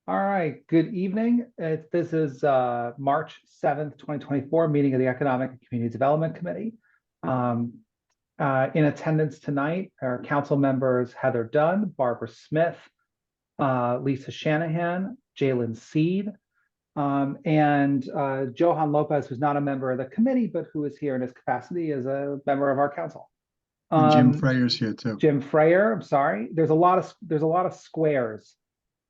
All right, good evening. This is March 7th, 2024, meeting of the Economic and Community Development Committee. Um, in attendance tonight are council members Heather Dunn, Barbara Smith, Lisa Shanahan, Jalen Seed, and Johan Lopez, who's not a member of the committee, but who is here in his capacity as a member of our council. And Jim Freyer's here too. Jim Freyer, I'm sorry. There's a lot of squares.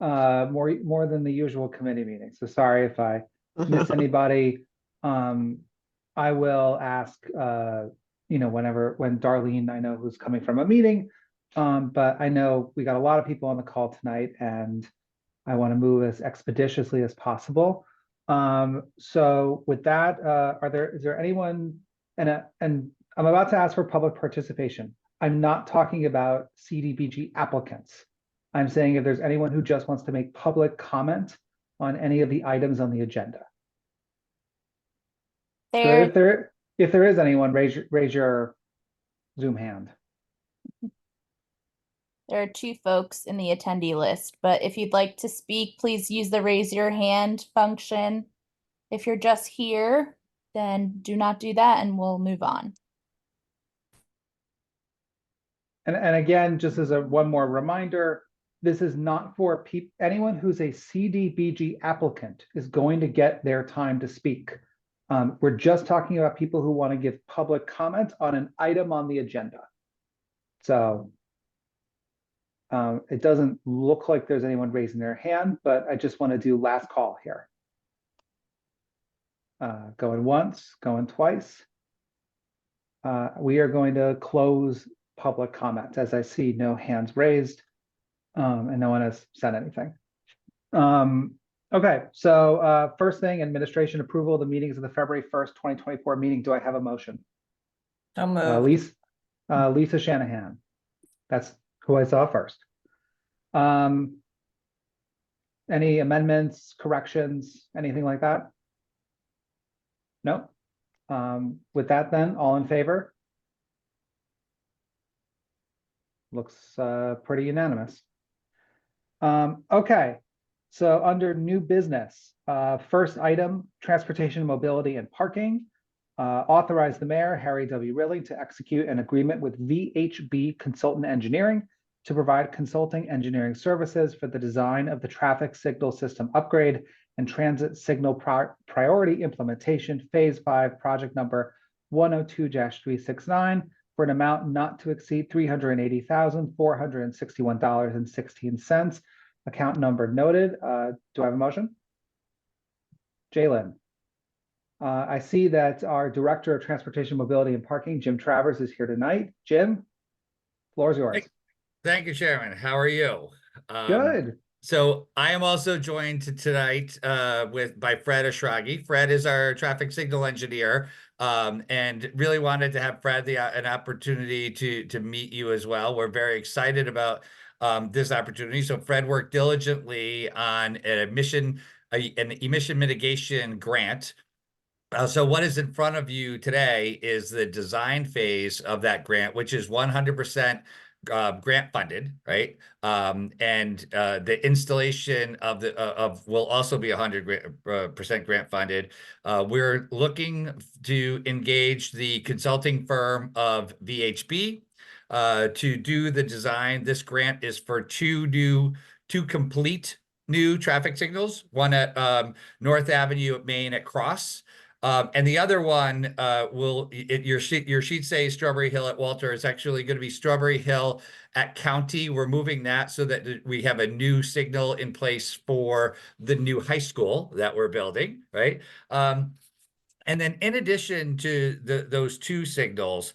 More than the usual committee meeting. So sorry if I miss anybody. I will ask, when Darlene, I know who's coming from a meeting, but I know we got a lot of people on the call tonight, and I want to move as expeditiously as possible. So with that, is there anyone, and I'm about to ask for public participation. I'm not talking about CDBG applicants. I'm saying if there's anyone who just wants to make public comment on any of the items on the agenda. So if there is anyone, raise your Zoom hand. There are two folks in the attendee list, but if you'd like to speak, please use the raise your hand function. If you're just here, then do not do that and we'll move on. And again, just as one more reminder, this is not for anyone who's a CDBG applicant is going to get their time to speak. We're just talking about people who want to give public comment on an item on the agenda. So it doesn't look like there's anyone raising their hand, but I just want to do last call here. Going once, going twice. We are going to close public comment as I see no hands raised. And no one has said anything. Okay, so first thing, administration approval of the meetings of the February 1st, 2024 meeting. Do I have a motion? Lisa Shanahan. That's who I saw first. Any amendments, corrections, anything like that? No. With that then, all in favor? Looks pretty unanimous. Okay, so under new business, first item, transportation, mobility, and parking. Authorize the mayor, Harry W. Rilling, to execute an agreement with VHB Consultant Engineering to provide consulting engineering services for the design of the traffic signal system upgrade and transit signal priority implementation, phase 5, project number 102-369, for an amount not to exceed $380,461.16. Account number noted. Do I have a motion? Jalen. I see that our Director of Transportation, Mobility, and Parking, Jim Travers, is here tonight. Jim, floor is yours. Thank you, Chairman. How are you? Good. So I am also joined tonight by Fred Ashragi. Fred is our traffic signal engineer, and really wanted to have Fred an opportunity to meet you as well. We're very excited about this opportunity. So Fred worked diligently on an emission mitigation grant. So what is in front of you today is the design phase of that grant, which is 100% grant funded, right? And the installation of will also be 100% grant funded. We're looking to engage the consulting firm of VHB to do the design. This grant is for two complete new traffic signals, one at North Avenue at Main at Cross. And the other one your sheet says Strawberry Hill at Walter. It's actually going to be Strawberry Hill at County. We're moving that so that we have a new signal in place for the new high school that we're building, right? And then in addition to those two signals,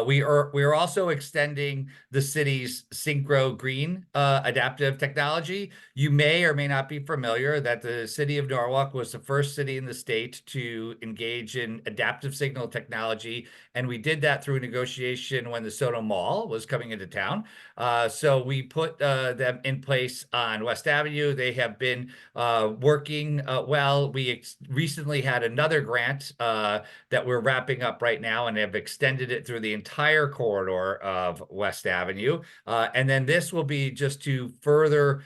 we are also extending the city's Synchro Green adaptive technology. You may or may not be familiar that the city of Norwalk was the first city in the state to engage in adaptive signal technology. And we did that through a negotiation when the Soto Mall was coming into town. So we put them in place on West Avenue. They have been working well. We recently had another grant that we're wrapping up right now and have extended it through the entire corridor of West Avenue. And then this will be just to further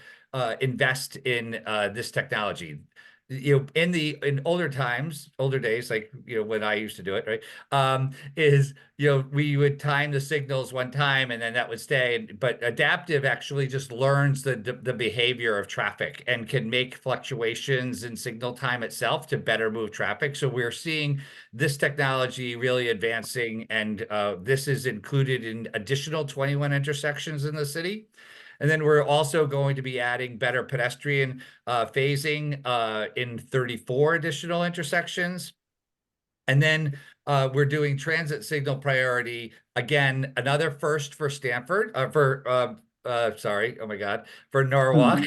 invest in this technology. In older times, older days, like when I used to do it, right? We would time the signals one time and then that would stay. But adaptive actually just learns the behavior of traffic and can make fluctuations in signal time itself to better move traffic. So we're seeing this technology really advancing, and this is included in additional 21 intersections in the city. And then we're also going to be adding better pedestrian phasing in 34 additional intersections. And then we're doing transit signal priority, again, another first for Stanford, for Norwalk.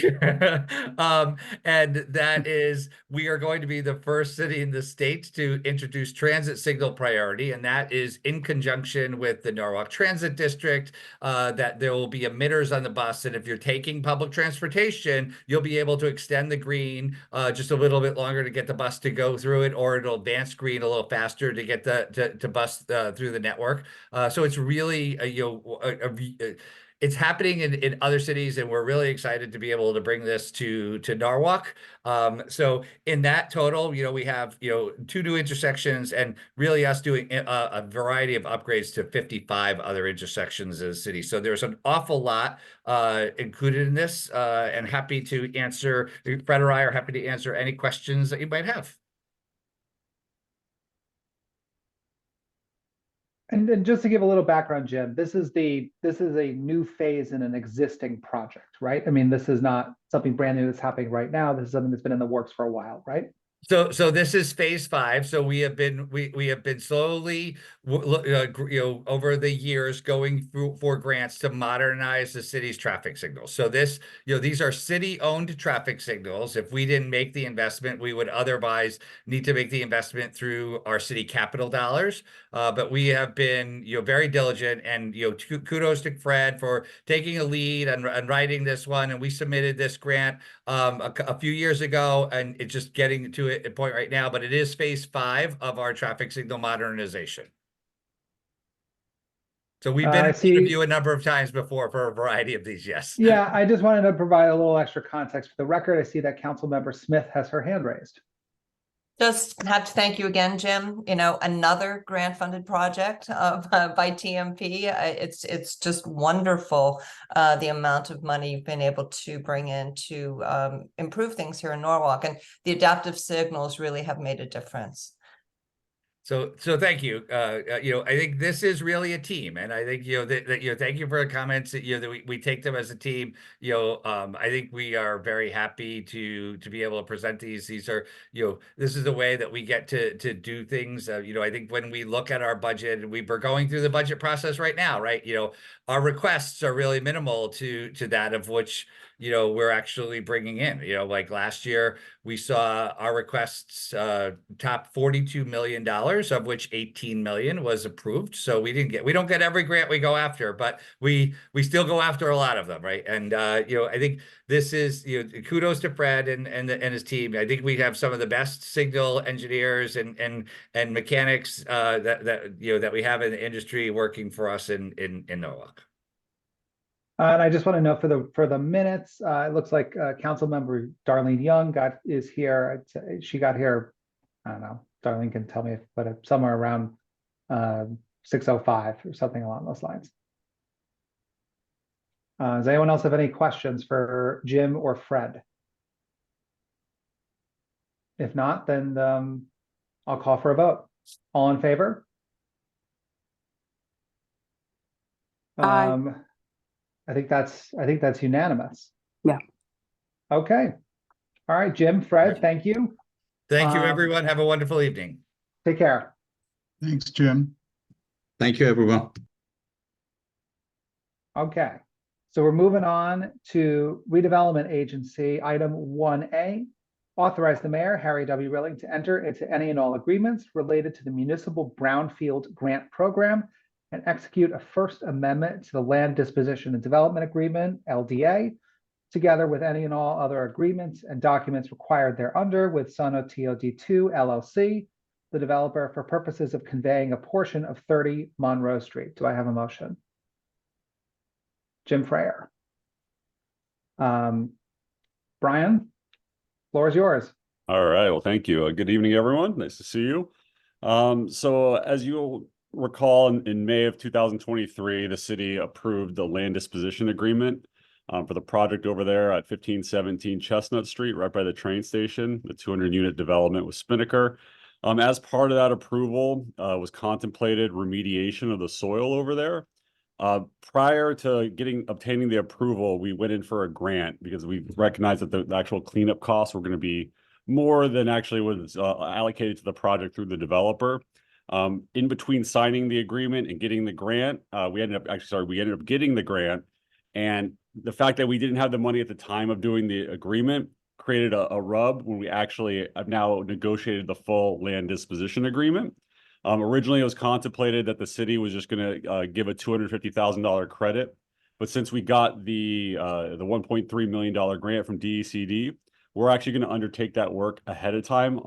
And that is, we are going to be the first city in the state to introduce transit signal priority, and that is in conjunction with the Norwalk Transit District, that there will be emitters on the bus, and if you're taking public transportation, you'll be able to extend the green just a little bit longer to get the bus to go through it, or it'll advance green a little faster to get to bus through the network. So it's really it's happening in other cities, and we're really excited to be able to bring this to Norwalk. So in that total, we have 2 new intersections, and really us doing a variety of upgrades to 55 other intersections in the city. So there's an awful lot included in this, and happy to answer. Fred or I are happy to answer any questions that you might have. And just to give a little background, Jim, this is a new phase in an existing project, right? I mean, this is not something brand new that's happening right now. This is something that's been in the works for a while, right? So this is phase 5. So we have been slowly, over the years going through for grants to modernize the city's traffic signals. So these are city-owned traffic signals. If we didn't make the investment, we would otherwise need to make the investment through our city capital dollars. But we have been, very diligent, and kudos to Fred for taking a lead and writing this one. And we submitted this grant a few years ago, and it's just getting to a point right now, but it is phase 5 of our traffic signal modernization. So we've been in front of you a number of times before for a variety of these, yes. Yeah, I just wanted to provide a little extra context for the record. I see that Councilmember Smith has her hand raised. Just have to thank you again, Jim. Another grant-funded project by TMP. It's just wonderful the amount of money you've been able to bring in to improve things here in Norwalk, and the adaptive signals really have made a difference. So thank you. I think this is really a team, and I think thank you for the comments. That we take them as a team. I think we are very happy to be able to present these. These are this is the way that we get to do things. I think when we look at our budget, and we're going through the budget process right now, right? Our requests are really minimal to that of which we're actually bringing in. Like last year, we saw our requests top $42 million, of which 18 million was approved. So we don't get every grant we go after, but we still go after a lot of them, right? And I think this is kudos to Fred and his team. I think we have some of the best signal engineers and mechanics that we have in the industry working for us in Norwalk. And I just want to note for the minutes, it looks like Councilmember Darlene Young is here. She got here, I don't know, Darlene can tell me, but somewhere around 6:05 or something along those lines. Does anyone else have any questions for Jim or Fred? If not, then I'll call for a vote. All in favor? Aye. I think that's unanimous. Yeah. Okay. All right, Jim, Fred, thank you. Thank you, everyone. Have a wonderful evening. Take care. Thanks, Jim. Thank you, everyone. Okay. So we're moving on to Redevelopment Agency, item 1A. Authorize the mayor, Harry W. Rilling, to enter into any and all agreements related to the Municipal Brownfield Grant Program and execute a First Amendment to the Land Disposition and Development Agreement, LDA, together with any and all other agreements and documents required thereunder with Suno TOD2 LLC, the developer, for purposes of conveying a portion of 30 Monroe Street. Do I have a motion? Jim Frayer. Brian, floor is yours. All right. Well, thank you. Good evening, everyone. Nice to see you. So as you'll recall, in May of 2023, the city approved the land disposition agreement for the project over there at 1517 Chestnut Street, right by the train station, the 200-unit development with Spinnaker. As part of that approval, was contemplated remediation of the soil over there. Prior to obtaining the approval, we went in for a grant because we recognized that the actual cleanup costs were going to be more than actually was allocated to the project through the developer. In between signing the agreement and getting the grant, we ended up getting the grant, and the fact that we didn't have the money at the time of doing the agreement created a rub when we actually have now negotiated the full land disposition agreement. Originally, it was contemplated that the city was just going to give a $250,000 credit, but since we got the $1.3 million grant from DECD, we're actually going to undertake that work ahead of time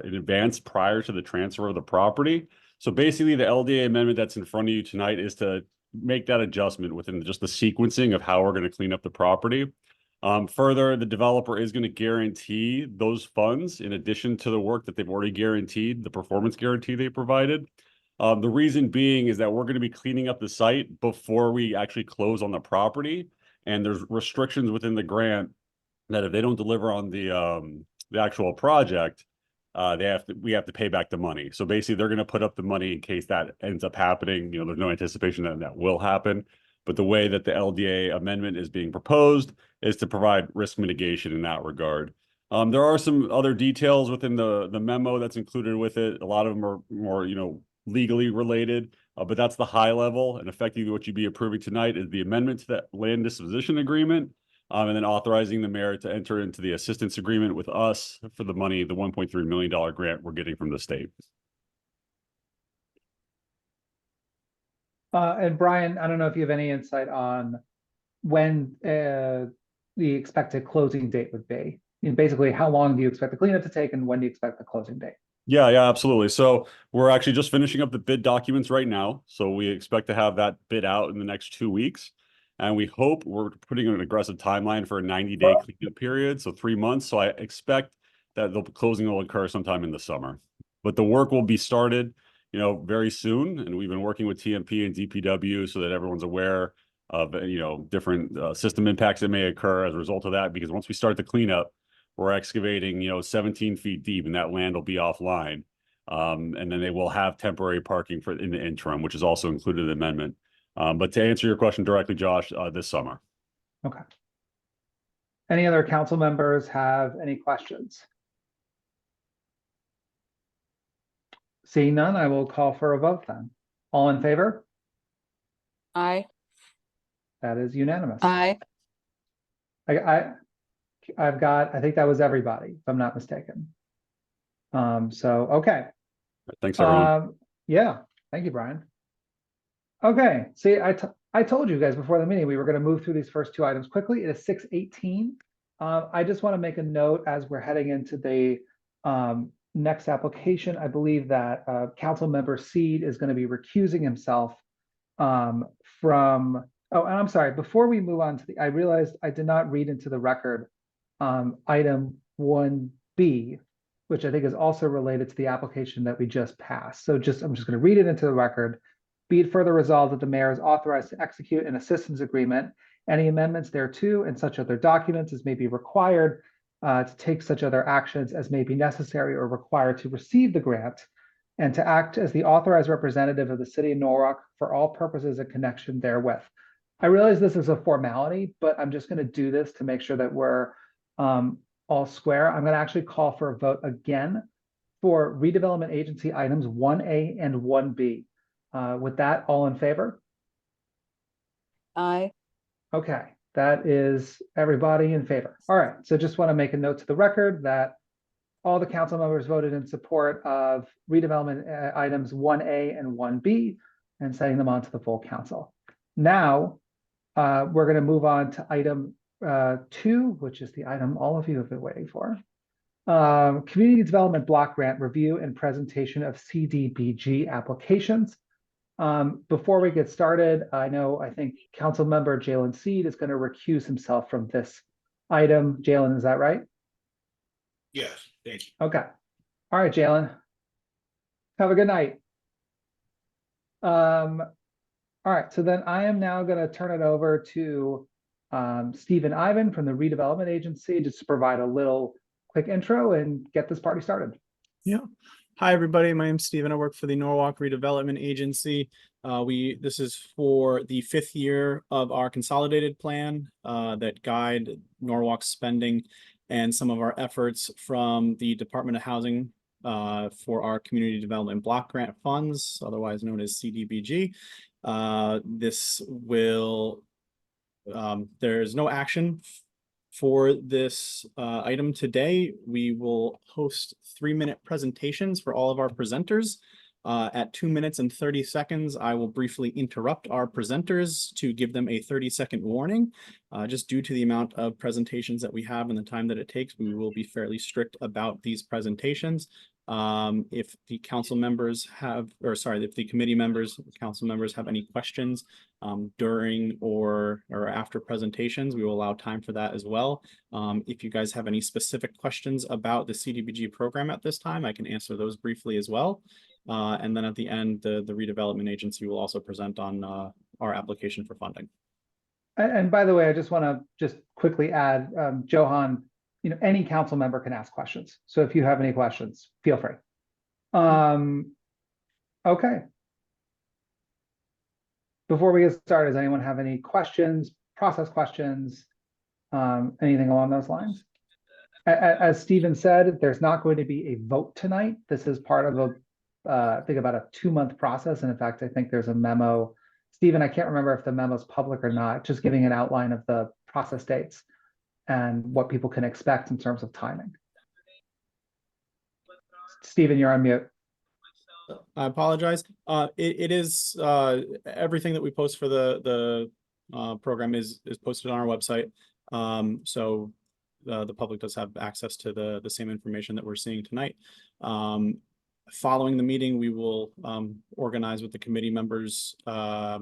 in advance prior to the transfer of the property. So basically, the LDA amendment that's in front of you tonight is to make that adjustment within just the sequencing of how we're going to clean up the property. Further, the developer is going to guarantee those funds in addition to the work that they've already guaranteed, the performance guarantee they provided. The reason being is that we're going to be cleaning up the site before we actually close on the property. And there's restrictions within the grant that if they don't deliver on the actual project, we have to pay back the money. So basically, they're going to put up the money in case that ends up happening. There's no anticipation that that will happen. But the way that the LDA amendment is being proposed is to provide risk mitigation in that regard. There are some other details within the memo that's included with it. A lot of them are more, legally related, but that's the high level. And effectively, what you'd be approving tonight is the amendment to that land disposition agreement, and then authorizing the mayor to enter into the assistance agreement with us for the money, the $1.3 million grant we're getting from the state. And Brian, I don't know if you have any insight on when the expected closing date would be. Basically, how long do you expect the cleanup to take, and when do you expect the closing date? Yeah, absolutely. So we're actually just finishing up the bid documents right now. So we expect to have that bid out in the next 2 weeks. And we hope we're putting an aggressive timeline for a 90-day cleanup period, so 3 months. So I expect that the closing will occur sometime in the summer. But the work will be started, very soon. And we've been working with TMP and DPW so that everyone's aware of, different system impacts that may occur as a result of that. Because once we start the cleanup, we're excavating, 17 feet deep, and that land will be offline. And then they will have temporary parking in the interim, which is also included in the amendment. But to answer your question directly, Josh, this summer. Okay. Any other council members have any questions? Seeing none, I will call for a vote then. All in favor? Aye. That is unanimous. Aye. I think that was everybody, if I'm not mistaken. Okay. Thanks, everyone. Yeah, thank you, Brian. Okay, see, I told you guys before the meeting we were going to move through these first two items quickly. It is 6:18. I just want to make a note as we're heading into the next application. I believe that Council Member Seed is going to be recusing himself from. Oh, and I'm sorry. Before we move on to I realized I did not read into the record item 1B, which I think is also related to the application that we just passed. So I'm just going to read it into the record. Be it further resolved that the mayor is authorized to execute an assistance agreement, any amendments thereto, and such other documents as may be required to take such other actions as may be necessary or required to receive the grant, and to act as the authorized representative of the city of Norwalk for all purposes in connection therewith. I realize this is a formality, but I'm just going to do this to make sure that we're all square. I'm going to actually call for a vote again for redevelopment agency items 1A and 1B. With that, all in favor? Aye. Okay, that is everybody in favor. All right, so just want to make a note to the record that all the council members voted in support of redevelopment items 1A and 1B and sending them on to the full council. Now, we're going to move on to item 2, which is the item all of you have been waiting for. Community Development Block Grant Review and Presentation of CDBG Applications. Before we get started, I think Council Member Jalen Seed is going to recuse himself from this item. Jalen, is that right? Yes, thank you. Okay. All right, Jalen. Have a good night. All right, so then I am now going to turn it over to Stephen Ivan from the Redevelopment Agency just to provide a little quick intro and get this party started. Yeah. Hi, everybody. My name's Steven. I work for the Norwalk Redevelopment Agency. This is for the 5th year of our consolidated plan that guide Norwalk's spending and some of our efforts from the Department of Housing for our Community Development Block Grant Funds, otherwise known as CDBG. This will, there's no action for this item today. We will host 3-minute presentations for all of our presenters. At 2 minutes and 30 seconds, I will briefly interrupt our presenters to give them a 30-second warning. Just due to the amount of presentations that we have and the time that it takes, we will be fairly strict about these presentations. If the council members have, or sorry, if the committee members, council members have any questions during or after presentations, we will allow time for that as well. If you guys have any specific questions about the CDBG program at this time, I can answer those briefly as well. And then at the end, the redevelopment agency will also present on our application for funding. And by the way, I just want to just quickly add, Johan, any council member can ask questions. So if you have any questions, feel free. Okay. Before we get started, does anyone have any questions, process questions, anything along those lines? As Stephen said, there's not going to be a vote tonight. This is part of a, I think about a 2-month process. And in fact, I think there's a memo. Stephen, I can't remember if the memo is public or not, just giving an outline of the process dates and what people can expect in terms of timing. Stephen, you're on mute. I apologize. It is everything that we post for the program is posted on our website. So the public does have access to the same information that we're seeing tonight. Following the meeting, we will organize with the committee members a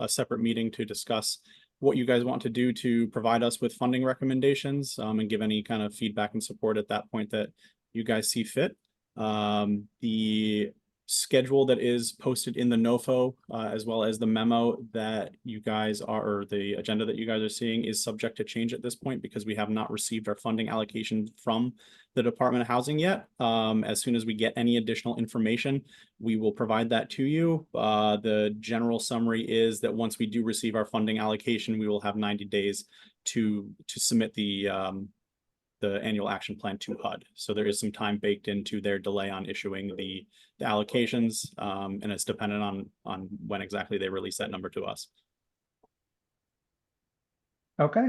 separate meeting to discuss what you guys want to do to provide us with funding recommendations and give any kind of feedback and support at that point that you guys see fit. The schedule that is posted in the NOFO, as well as the memo that you guys are, or the agenda that you guys are seeing, is subject to change at this point because we have not received our funding allocation from the Department of Housing yet. As soon as we get any additional information, we will provide that to you. The general summary is that once we do receive our funding allocation, we will have 90 days to submit the annual action plan to HUD. So there is some time baked into their delay on issuing the allocations, and it's dependent on when exactly they release that number to us. Okay.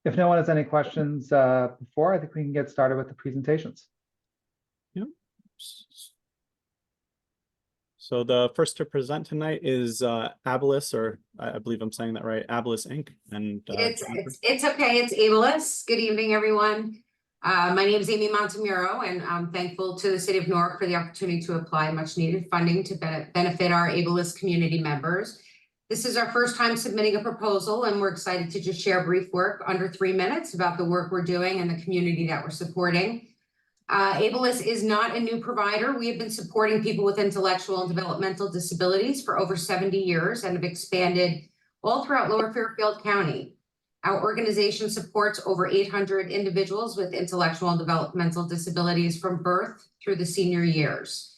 If no one has any questions before, I think we can get started with the presentations. Yeah. So the first to present tonight is Abilis, or I believe I'm saying that right, Abilis Inc. And it's okay, it's Abilis. Good evening, everyone. My name is Amy Montemuro, and I'm thankful to the City of Newark for the opportunity to apply much needed funding to benefit our Abilis community members. This is our first time submitting a proposal, and we're excited to just share brief work under 3 minutes about the work we're doing and the community that we're supporting. Abilis is not a new provider. We have been supporting people with intellectual and developmental disabilities for over 70 years and have expanded all throughout Lower Fairfield County. Our organization supports over 800 individuals with intellectual and developmental disabilities from birth through the senior years.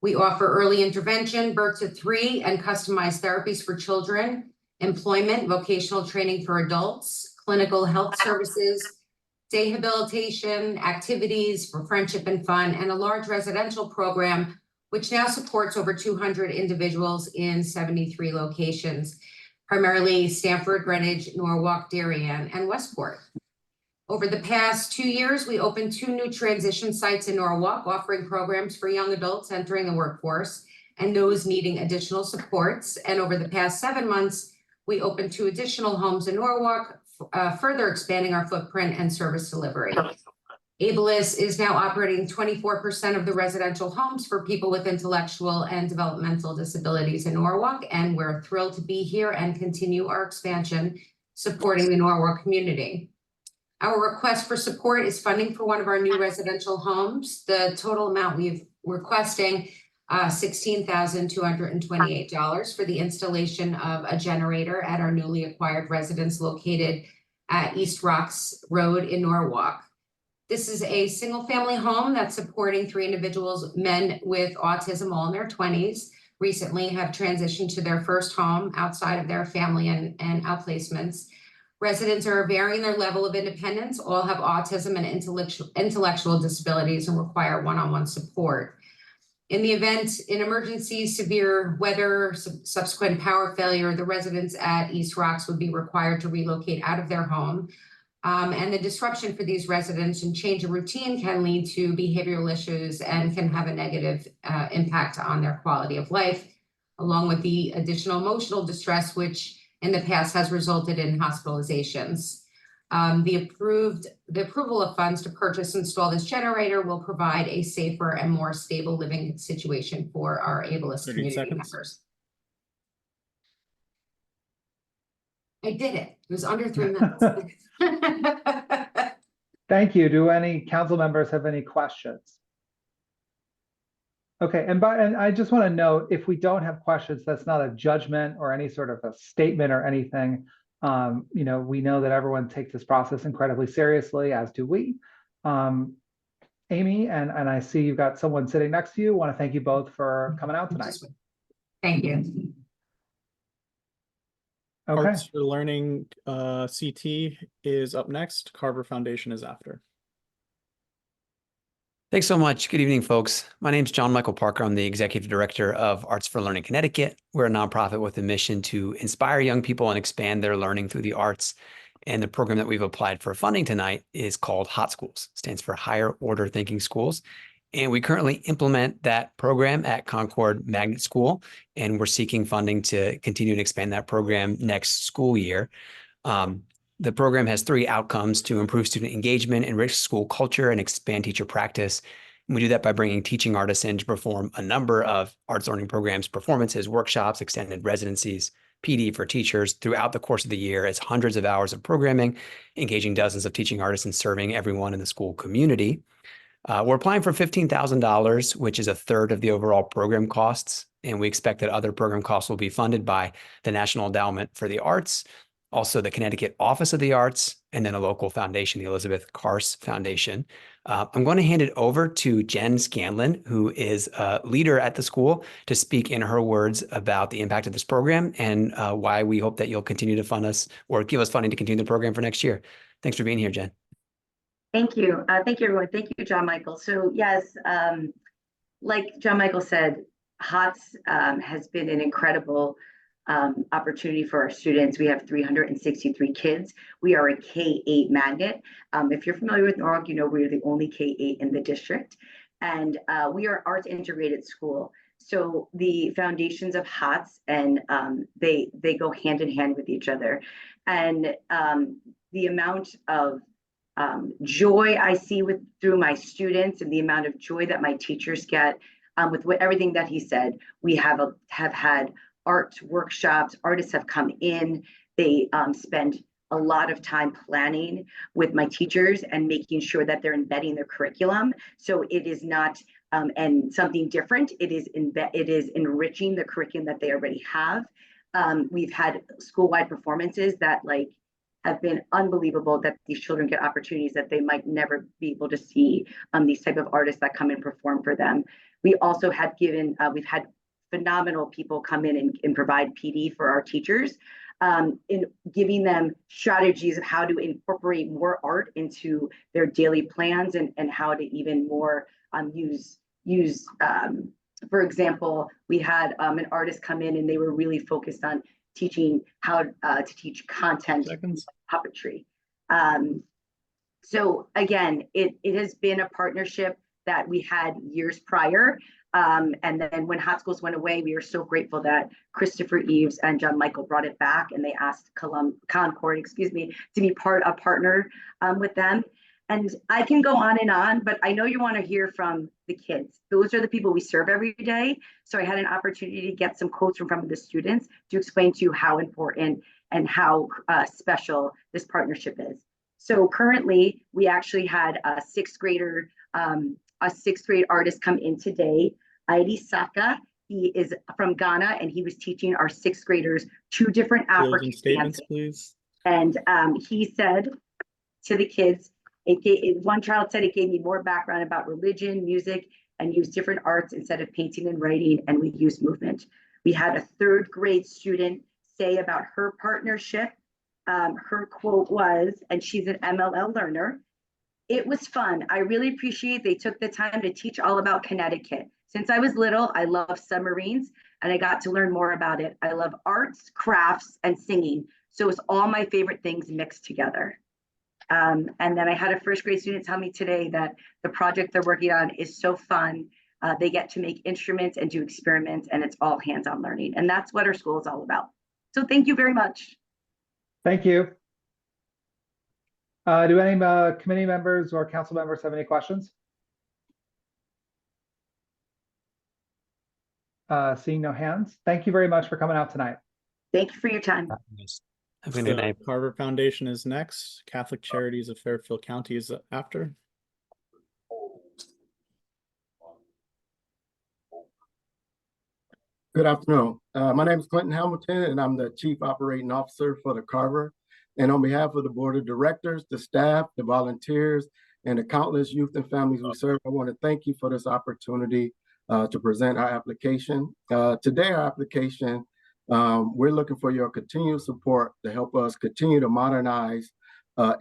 We offer early intervention, birth to 3, and customized therapies for children, employment, vocational training for adults, clinical health services, rehabilitation, activities for friendship and fun, and a large residential program, which now supports over 200 individuals in 73 locations, primarily Stamford, Greenwich, Norwalk, Darien, and Westport. Over the past 2 years, we opened 2 new transition sites in Norwalk, offering programs for young adults entering the workforce and those needing additional supports. And over the past 7 months, we opened 2 additional homes in Norwalk, further expanding our footprint and service delivery. Abilis is now operating 24% of the residential homes for people with intellectual and developmental disabilities in Norwalk, and we're thrilled to be here and continue our expansion supporting the Norwalk community. Our request for support is funding for one of our new residential homes. The total amount we've requesting $16,228 for the installation of a generator at our newly acquired residence located at East Rocks Road in Norwalk. This is a single-family home that's supporting 3 individuals, men with autism, all in their 20s, recently have transitioned to their first home outside of their family and outplacements. Residents are varying their level of independence, all have autism and intellectual disabilities and require one-on-one support. In the event, in emergency, severe weather, subsequent power failure, the residents at East Rocks would be required to relocate out of their home. And the disruption for these residents and change in routine can lead to behavioral issues and can have a negative impact on their quality of life, along with the additional emotional distress, which in the past has resulted in hospitalizations. The approval of funds to purchase and install this generator will provide a safer and more stable living situation for our ableist community members. I did it. It was under 3 minutes. Thank you. Do any council members have any questions? Okay, and I just want to note, if we don't have questions, that's not a judgment or any sort of a statement or anything. You know, we know that everyone takes this process incredibly seriously, as do we. Amy, and I see you've got someone sitting next to you. I want to thank you both for coming out tonight. Thank you. Okay. Arts for Learning CT is up next. Carver Foundation is after. Thanks so much. Good evening, folks. My name is John Michael Parker. I'm the Executive Director of Arts for Learning Connecticut. We're a nonprofit with a mission to inspire young people and expand their learning through the arts. And the program that we've applied for funding tonight is called HOT Schools. It stands for Higher Order Thinking Schools. And we currently implement that program at Concord Magnet School, and we're seeking funding to continue and expand that program next school year. The program has 3 outcomes: to improve student engagement, enrich school culture, and expand teacher practice. And we do that by bringing teaching artists in to perform a number of arts learning programs, performances, workshops, extended residencies, PD for teachers throughout the course of the year. It's hundreds of hours of programming, engaging dozens of teaching artists and serving everyone in the school community. We're applying for $15,000, which is 1/3 of the overall program costs. And we expect that other program costs will be funded by the National Endowment for the Arts, also the Connecticut Office of the Arts, and then a local foundation, the Elizabeth Karst Foundation. I'm going to hand it over to Jen Scanlon, who is a leader at the school, to speak in her words about the impact of this program and why we hope that you'll continue to fund us or give us funding to continue the program for next year. Thanks for being here, Jen. Thank you. Thank you, everyone. Thank you, John Michael. So yes, like John Michael said, HOTS has been an incredible opportunity for our students. We have 363 kids. We are a K-8 magnet. If you're familiar with Norwalk, you know we're the only K-8 in the district. And we are an arts integrated school. So the foundations of HOTS, and they go hand in hand with each other. And the amount of joy I see through my students and the amount of joy that my teachers get with everything that he said. We have had art workshops. Artists have come in. They spend a lot of time planning with my teachers and making sure that they're embedding their curriculum. So it is not and something different. It is enriching the curriculum that they already have. We've had school-wide performances that have been unbelievable, that these children get opportunities that they might never be able to see, these type of artists that come and perform for them. We also have we've had phenomenal people come in and provide PD for our teachers, in giving them strategies of how to incorporate more art into their daily plans and how to even more use for example, we had an artist come in and they were really focused on teaching how to teach content puppetry. So again, it has been a partnership that we had years prior. And then when HOT Schools went away, we are so grateful that Christopher Eves and John Michael brought it back, and they asked Concord, to be a partner with them. And I can go on and on, but I know you want to hear from the kids. Those are the people we serve every day. So I had an opportunity to get some quotes from the students to explain to you how important and how special this partnership is. So currently, we actually had a sixth grade artist come in today, Heidi Saka. He is from Ghana, and he was teaching our sixth graders 2 different African Closing statements, dances. please. And he said to the kids, one child said it gave me more background about religion, music, and used different arts instead of painting and writing, and we used movement. We had a 3rd grade student say about her partnership. Her quote was, and she's an MLL learner, "It was fun. I really appreciate they took the time to teach all about Connecticut. Since I was little, I love submarines, and I got to learn more about it. I love arts, crafts, and singing. So it's all my favorite things mixed together." And then I had a 1st grade student tell me today that the project they're working on is so fun. They get to make instruments and do experiments, and it's all hands-on learning. And that's what our school is all about. So thank you very much. Thank you. Do any committee members or council members have any questions? Seeing no hands, thank you very much for coming out tonight. Thank you for your time. Have a good night. The Carver Foundation is next. Catholic Charities of Fairfield County is after. Good afternoon. My name is Clinton Hamilton, and I'm the Chief Operating Officer for the Carver. And on behalf of the Board of Directors, the staff, the volunteers, and the countless youth and families we serve, I want to thank you for this opportunity to present our application. Today, our application, we're looking for your continued support to help us continue to modernize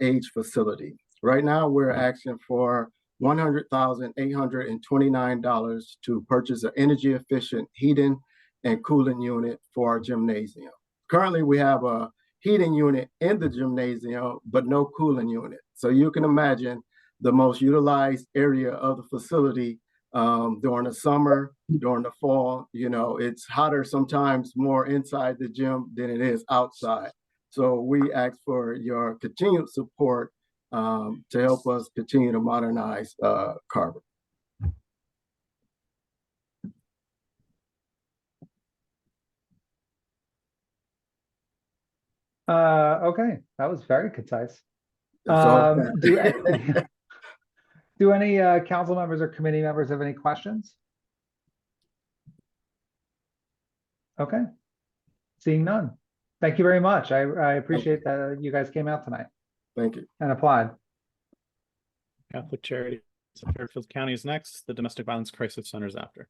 age facility. Right now, we're asking for $100,829 to purchase an energy efficient heating and cooling unit for our gymnasium. Currently, we have a heating unit in the gymnasium, but no cooling unit. So you can imagine the most utilized area of the facility during the summer, during the fall. You know, it's hotter sometimes more inside the gym than it is outside. So we ask for your continued support to help us continue to modernize Carver. Okay, that was very concise. Do any council members or committee members have any questions? Okay, seeing none. Thank you very much. I appreciate that you guys came out tonight. Thank you. And applied. Catholic Charities of Fairfield County is next. The Domestic Violence Crisis Center is after.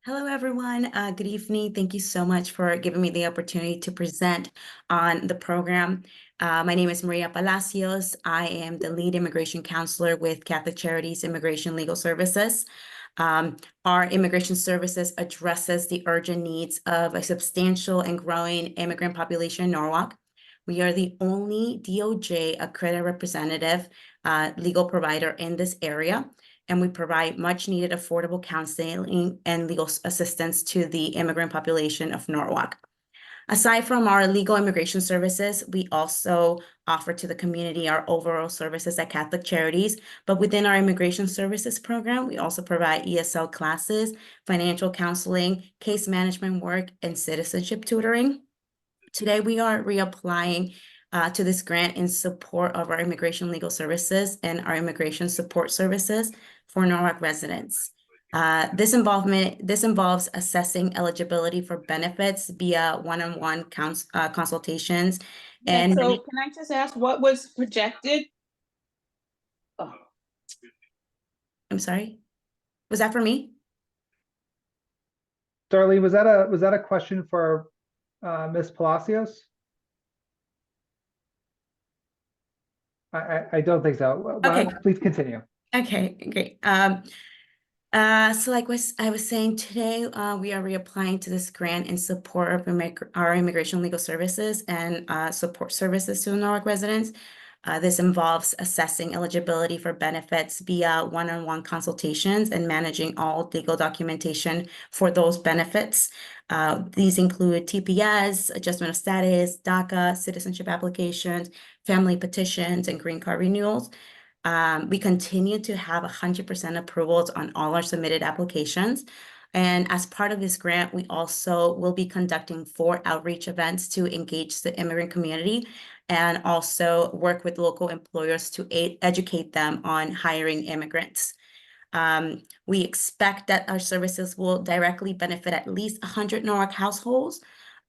Hello, everyone. Good evening. Thank you so much for giving me the opportunity to present on the program. My name is Maria Palacios. I am the lead immigration counselor with Catholic Charities Immigration Legal Services. Our immigration services addresses the urgent needs of a substantial and growing immigrant population in Norwalk. We are the only DOJ accredited representative legal provider in this area, and we provide much needed affordable counseling and legal assistance to the immigrant population of Norwalk. Aside from our legal immigration services, we also offer to the community our overall services at Catholic Charities. But within our immigration services program, we also provide ESL classes, financial counseling, case management work, and citizenship tutoring. Today, we are reapplying to this grant in support of our immigration legal services and our immigration support services for Norwalk residents. This involves assessing eligibility for benefits via one-on-one consultations. And so can I just ask what was projected? Oh. I'm sorry, was that for me? Darlene, was that a question for Ms. Palacios? I don't think so. Okay. Please continue. Okay, great. So like I was saying today, we are reapplying to this grant in support of our immigration legal services and support services to Norwalk residents. This involves assessing eligibility for benefits via one-on-one consultations and managing all legal documentation for those benefits. These include TPS, adjustment of status, DACA, citizenship applications, family petitions, and green card renewals. We continue to have 100% approvals on all our submitted applications. And as part of this grant, we also will be conducting 4 outreach events to engage the immigrant community and also work with local employers to educate them on hiring immigrants. We expect that our services will directly benefit at least 100 Norwalk households.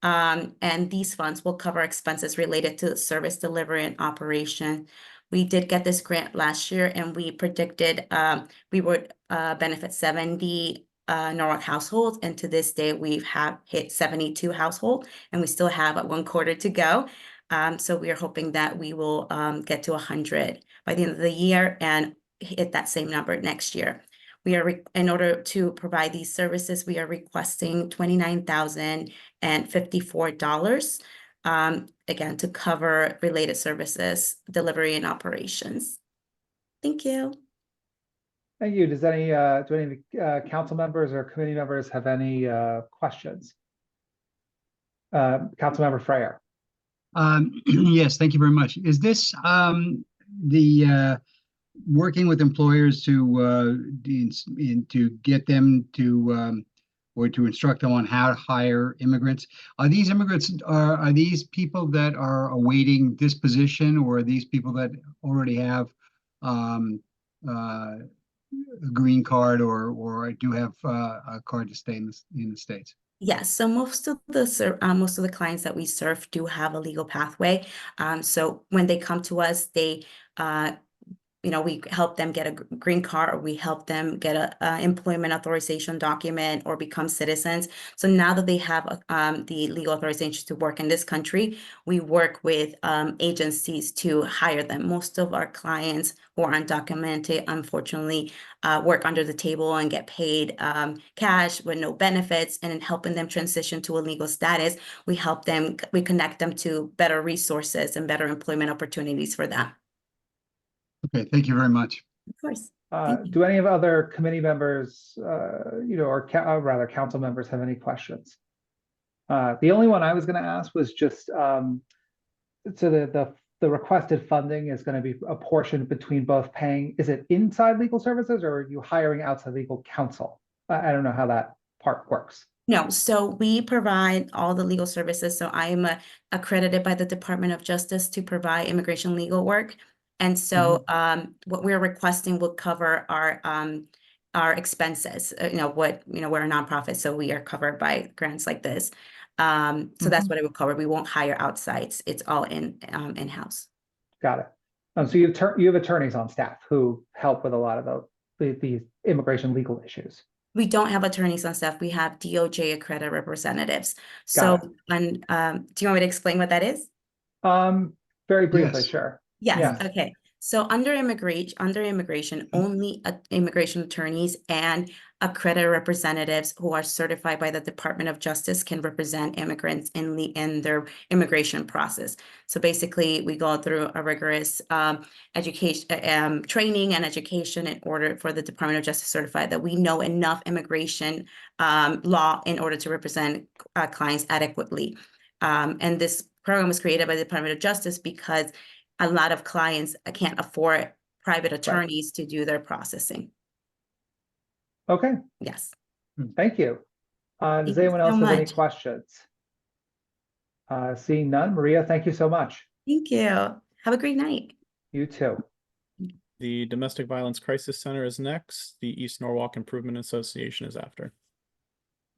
And these funds will cover expenses related to service delivery and operation. We did get this grant last year, and we predicted we would benefit 70 Norwalk households, and to this day we have hit 72 households, and we still have 1 quarter to go. So we are hoping that we will get to 100 by the end of the year and hit that same number next year. We are, in order to provide these services, we are requesting $29,054, again, to cover related services, delivery and operations. Thank you. Thank you. Does any, do any of the council members or committee members have any questions? Councilmember Freyer. Yes, thank you very much. Is this the working with employers to get them to or to instruct them on how to hire immigrants? Are these immigrants, are these people that are awaiting disposition, or are these people that already have a green card or do have a card to stay in the States? Yes, so most of the clients that we serve do have a legal pathway. So when they come to us, they we help them get a green card, or we help them get a employment authorization document or become citizens. So now that they have the legal authorization to work in this country, we work with agencies to hire them. Most of our clients who are undocumented, unfortunately, work under the table and get paid cash with no benefits. And in helping them transition to a legal status, we help them, we connect them to better resources and better employment opportunities for them. Okay, thank you very much. Of course. Do any of other committee members, or rather council members have any questions? The only one I was going to ask was just, so the requested funding is going to be apportioned between both paying, is it inside legal services or are you hiring outside legal counsel? I don't know how that part works. No, so we provide all the legal services. So I am accredited by the Department of Justice to provide immigration legal work. And so what we're requesting will cover our expenses. We're a nonprofit, so we are covered by grants like this. So that's what it would cover. We won't hire outsides. It's all in-house. Got it. So you have attorneys on staff who help with a lot of the immigration legal issues. We don't have attorneys on staff. We have DOJ accredited representatives. So, and do you want me to explain what that is? Very briefly, Yes. Sure. Yes. Okay. So under immigration, only immigration attorneys and accredited representatives who are certified by the Department of Justice can represent immigrants in their immigration process. So basically, we go through a rigorous education, training and education in order for the Department of Justice to certify that we know enough immigration law in order to represent clients adequately. And this program was created by the Department of Justice because a lot of clients can't afford private attorneys to do their processing. Okay. Yes. Thank you. Does Thank you anyone so else have any much. questions? Seeing none, Maria, thank you so much. Thank you. Have a great night. You too. The Domestic Violence Crisis Center is next. The East Norwalk Improvement Association is after.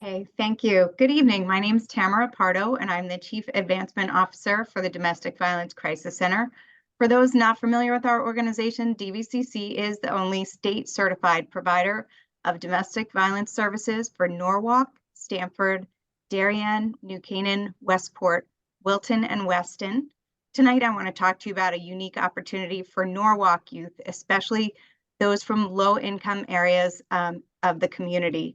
Hey, thank you. Good evening. My name is Tamara Pardo, and I'm the Chief Advancement Officer for the Domestic Violence Crisis Center. For those not familiar with our organization, DVCC is the only state-certified provider of domestic violence services for Norwalk, Stamford, Darien, New Canaan, Westport, Wilton, and Weston. Tonight, I want to talk to you about a unique opportunity for Norwalk youth, especially those from low-income areas of the community.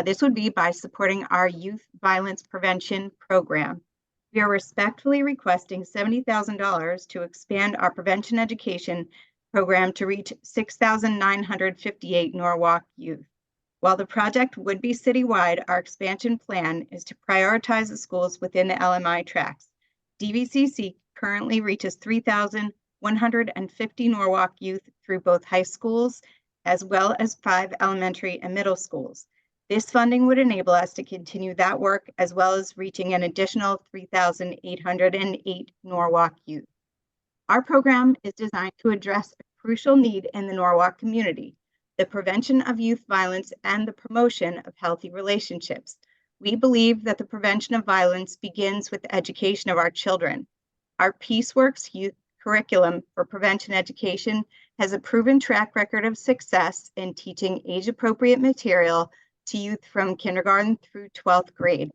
This would be by supporting our youth violence prevention program. We are respectfully requesting $70,000 to expand our prevention education program to reach 6,958 Norwalk youth. While the project would be citywide, our expansion plan is to prioritize the schools within the LMI tracks. DVCC currently reaches 3,150 Norwalk youth through both high schools as well as 5 elementary and middle schools. This funding would enable us to continue that work as well as reaching an additional 3,808 Norwalk youth. Our program is designed to address a crucial need in the Norwalk community, the prevention of youth violence and the promotion of healthy relationships. We believe that the prevention of violence begins with the education of our children. Our PeaceWorks youth curriculum for prevention education has a proven track record of success in teaching age-appropriate material to youth from kindergarten through 12th grade.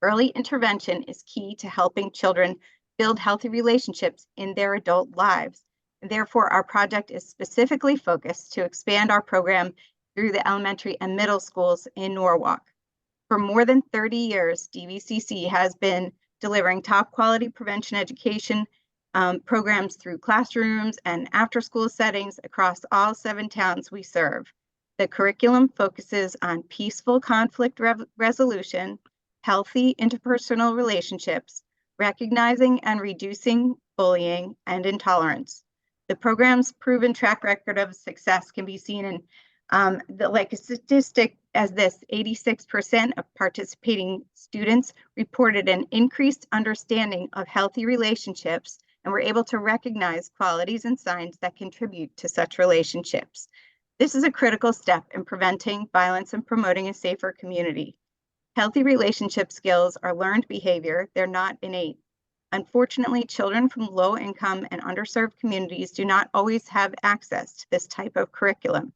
Early intervention is key to helping children build healthy relationships in their adult lives. And therefore, our project is specifically focused to expand our program through the elementary and middle schools in Norwalk. For more than 30 years, DVCC has been delivering top quality prevention education programs through classrooms and after-school settings across all 7 towns we serve. The curriculum focuses on peaceful conflict resolution, healthy interpersonal relationships, recognizing and reducing bullying and intolerance. The program's proven track record of success can be seen in like a statistic as this: 86% of participating students reported an increased understanding of healthy relationships and were able to recognize qualities and signs that contribute to such relationships. This is a critical step in preventing violence and promoting a safer community. Healthy relationship skills are learned behavior, they're not innate. Unfortunately, children from low income and underserved communities do not always have access to this type of curriculum.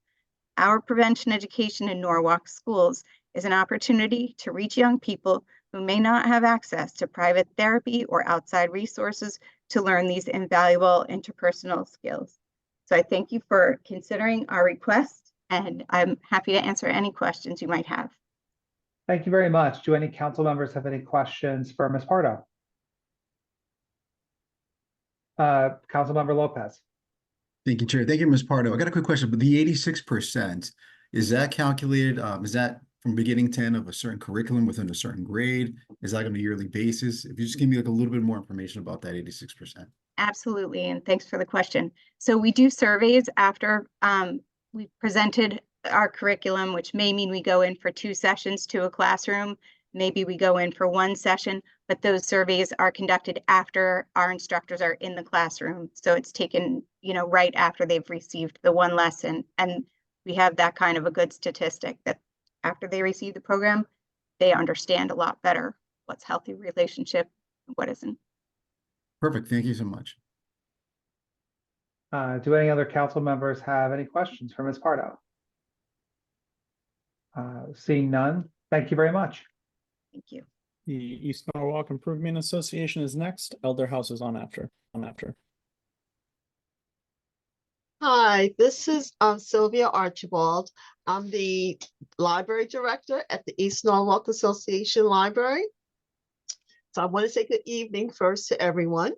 Our prevention education in Norwalk schools is an opportunity to reach young people who may not have access to private therapy or outside resources to learn these invaluable interpersonal skills. So I thank you for considering our request, and I'm happy to answer any questions you might have. Thank you very much. Do any council members have any questions for Ms. Pardo? Councilmember Lopez. Thank you, Chair. Thank you, Ms. Pardo. I got a quick question, but the 86%, is that calculated, is that from beginning to end of a certain curriculum within a certain grade? Is that on a yearly basis? If you just give me like a little bit more information about that 86%. Absolutely, and thanks for the question. So we do surveys after we presented our curriculum, which may mean we go in for 2 sessions to a classroom. Maybe we go in for 1 session, but those surveys are conducted after our instructors are in the classroom. So it's taken, right after they've received the 1 lesson. And we have that kind of a good statistic that after they receive the program, they understand a lot better what's healthy relationship and what isn't. Perfect. Thank you so much. Do any other council members have any questions for Ms. Pardo? Seeing none, thank you very much. Thank you. The East Norwalk Improvement Association is next. Elder House is on after. Hi, this is Sylvia Archibald. I'm the library director at the East Norwalk Association Library. So I want to say good evening first to everyone.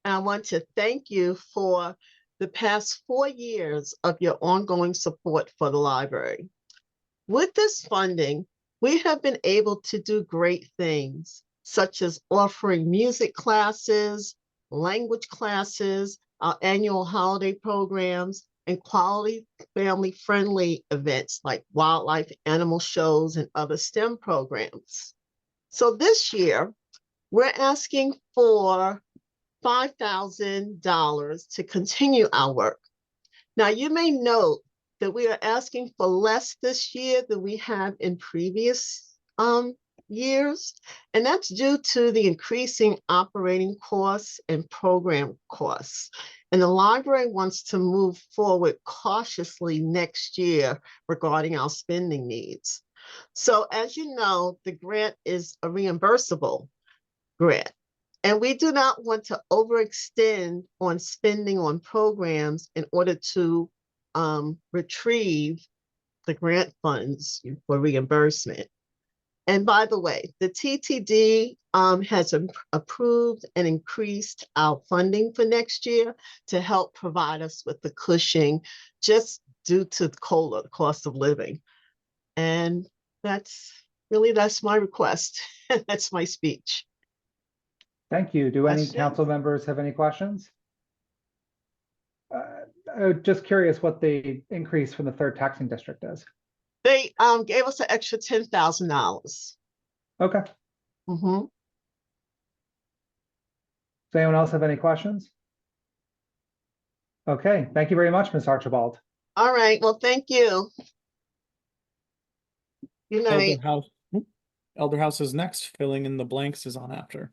And I want to thank you for the past 4 years of your ongoing support for the library. With this funding, we have been able to do great things, such as offering music classes, language classes, our annual holiday programs, and quality family-friendly events like wildlife animal shows and other STEM programs. So this year, we're asking for $5,000 to continue our work. Now, you may note that we are asking for less this year than we have in previous years, and that's due to the increasing operating costs and program costs. And the library wants to move forward cautiously next year regarding our spending needs. So as you know, the grant is a reimbursable grant, and we do not want to overextend on spending on programs in order to retrieve the grant funds for reimbursement. And by the way, the TTD has approved and increased our funding for next year to help provide us with the cushion just due to the COLA, the cost of living. And that's my request. That's my speech. Thank you. Do any council members have any questions? Just curious what the increase from the third taxing district is. They gave us an extra $10,000. Okay. Mm-hmm. Does anyone else have any questions? Okay, thank you very much, Ms. Archibald. All right, well, thank you. Good night. Elder House is next. Filling in the blanks is on after.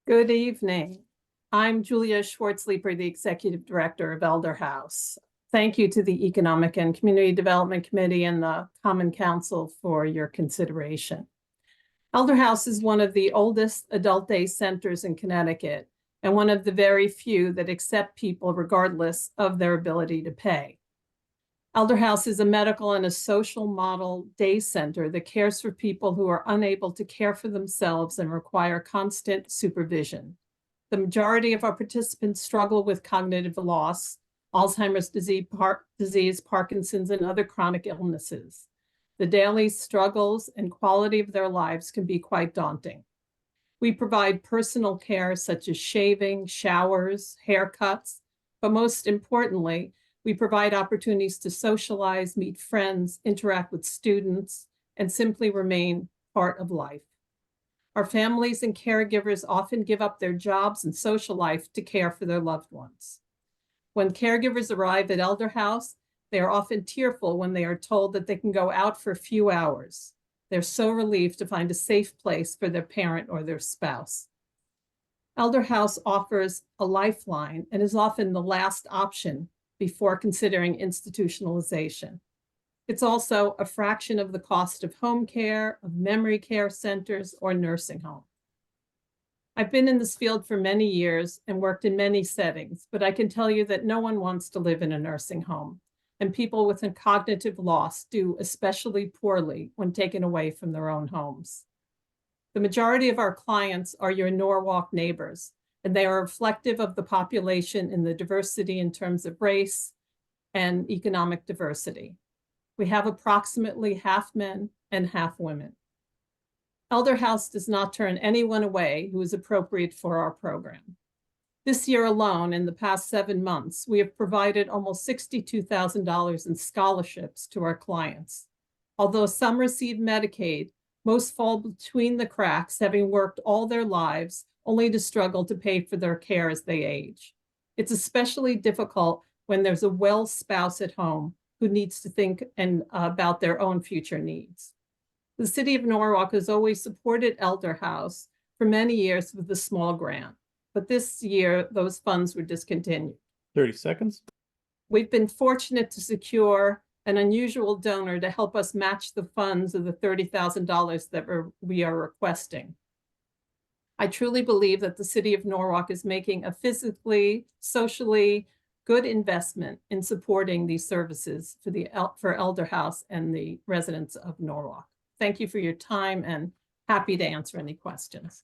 Good evening. I'm Julia Schwartzleeper, the Executive Director of Elder House. Thank you to the Economic and Community Development Committee and the Common Council for your consideration. Elder House is one of the oldest adult day centers in Connecticut and one of the very few that accept people regardless of their ability to pay. Elder House is a medical and a social model day center that cares for people who are unable to care for themselves and require constant supervision. The majority of our participants struggle with cognitive loss, Alzheimer's disease, Parkinson's, and other chronic illnesses. The daily struggles and quality of their lives can be quite daunting. We provide personal care such as shaving, showers, haircuts, but most importantly, we provide opportunities to socialize, meet friends, interact with students, and simply remain part of life. Our families and caregivers often give up their jobs and social life to care for their loved ones. When caregivers arrive at Elder House, they are often tearful when they are told that they can go out for a few hours. They're so relieved to find a safe place for their parent or their spouse. Elder House offers a lifeline and is often the last option before considering institutionalization. It's also a fraction of the cost of home care, of memory care centers, or nursing home. I've been in this field for many years and worked in many settings, but I can tell you that no one wants to live in a nursing home, and people with a cognitive loss do especially poorly when taken away from their own homes. The majority of our clients are your Norwalk neighbors, and they are reflective of the population in the diversity in terms of race and economic diversity. We have approximately half men and half women. Elder House does not turn anyone away who is appropriate for our program. This year alone, in the past 7 months, we have provided almost $62,000 in scholarships to our clients. Although some receive Medicaid, most fall between the cracks, having worked all their lives only to struggle to pay for their care as they age. It's especially difficult when there's a well spouse at home who needs to think about their own future needs. The City of Norwalk has always supported Elder House for many years with a small grant, but this year those funds were discontinued. 30 seconds. We've been fortunate to secure an unusual donor to help us match the funds of the $30,000 that we are requesting. I truly believe that the City of Norwalk is making a physically, socially good investment in supporting these services for Elder House and the residents of Norwalk. Thank you for your time and happy to answer any questions.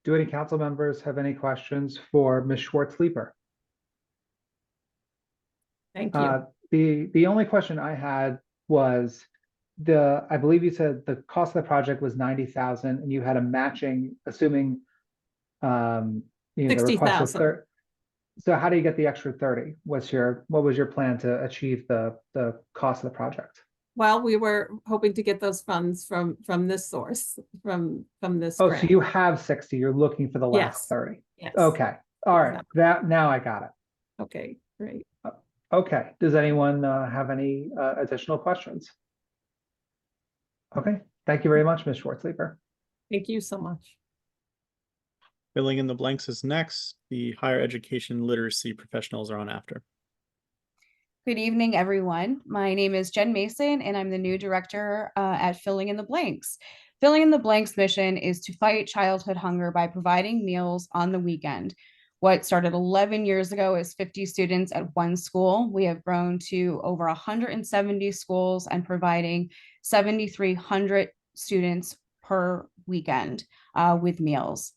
Do any council members have any questions for Ms. Schwartzleeper? Thank you. The only question I had was I believe you said the cost of the project was 90,000 and you had a matching, assuming the request was 60,000. So how do you get the extra 30? What was your plan to achieve the cost of the project? Well, we were hoping to get those funds from this source, from this Oh, grant. so you have 60, you're looking for the last Yes. 30. Yes. Okay, all right, Exactly. now I got it. Okay, great. Okay, does anyone have any additional questions? Okay, thank you very much, Ms. Schwartzleeper. Thank you so much. Filling in the blanks is next. The higher education literacy professionals are on after. Good evening, everyone. My name is Jen Mason, and I'm the new director at Filling in the Blanks. Filling in the Blanks mission is to fight childhood hunger by providing meals on the weekend. What started 11 years ago is 50 students at one school. We have grown to over 170 schools and providing 7,300 students per weekend with meals.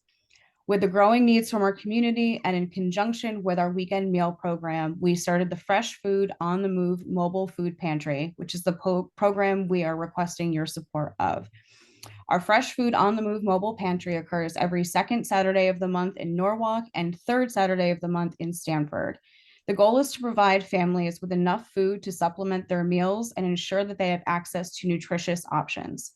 With the growing needs from our community and in conjunction with our weekend meal program, we started the Fresh Food on the Move Mobile Food Pantry, which is the program we are requesting your support of. Our Fresh Food on the Move Mobile Pantry occurs every second Saturday of the month in Norwalk and third Saturday of the month in Stanford. The goal is to provide families with enough food to supplement their meals and ensure that they have access to nutritious options.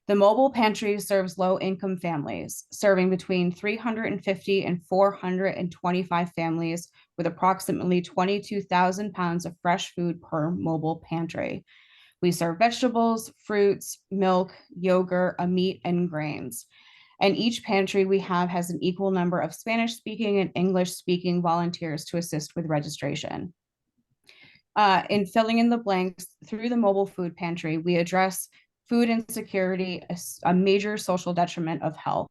The mobile pantry serves low-income families, serving between 350 and 425 families with approximately 22,000 pounds of fresh food per mobile pantry. We serve vegetables, fruits, milk, yogurt, a meat, and grains. And each pantry we have has an equal number of Spanish-speaking and English-speaking volunteers to assist with registration. In filling in the blanks, through the mobile food pantry, we address food insecurity, a major social detriment of health.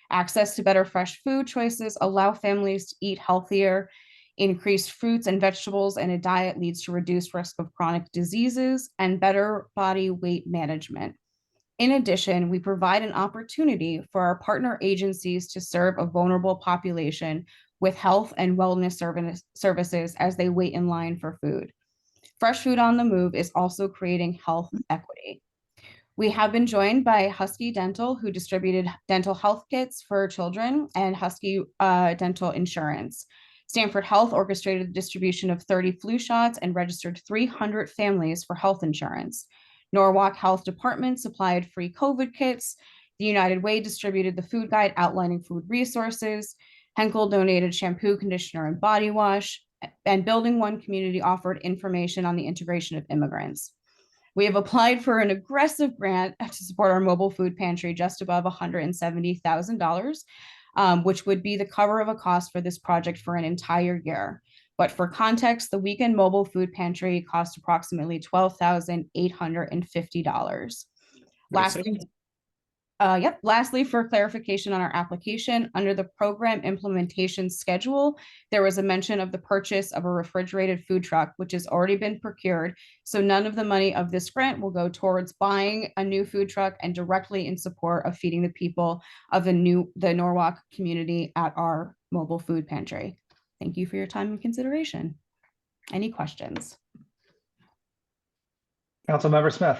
Access to better fresh food choices allow families to eat healthier. Increased fruits and vegetables in a diet leads to reduced risk of chronic diseases and better body weight management. In addition, we provide an opportunity for our partner agencies to serve a vulnerable population with health and wellness services as they wait in line for food. Fresh Food on the Move is also creating health equity. We have been joined by Husky Dental, who distributed dental health kits for children, and Husky Dental Insurance. Stanford Health orchestrated the distribution of 30 flu shots and registered 300 families for health insurance. Norwalk Health Department supplied free COVID kits. The United Way distributed the food guide outlining food resources. Henkel donated shampoo, conditioner, and body wash. And Building One Community offered information on the integration of immigrants. We have applied for an aggressive grant to support our mobile food pantry just above $170,000, which would be the cover of a cost for this project for an entire year. But for context, the weekend mobile food pantry cost approximately $12,850. Lastly, for clarification on our application, under the program implementation schedule, there was a mention of the purchase of a refrigerated food truck, which has already been procured. So none of the money of this grant will go towards buying a new food truck and directly in support of feeding the people of the Norwalk community at our mobile food pantry. Thank you for your time and consideration. Any questions? Councilmember Smith.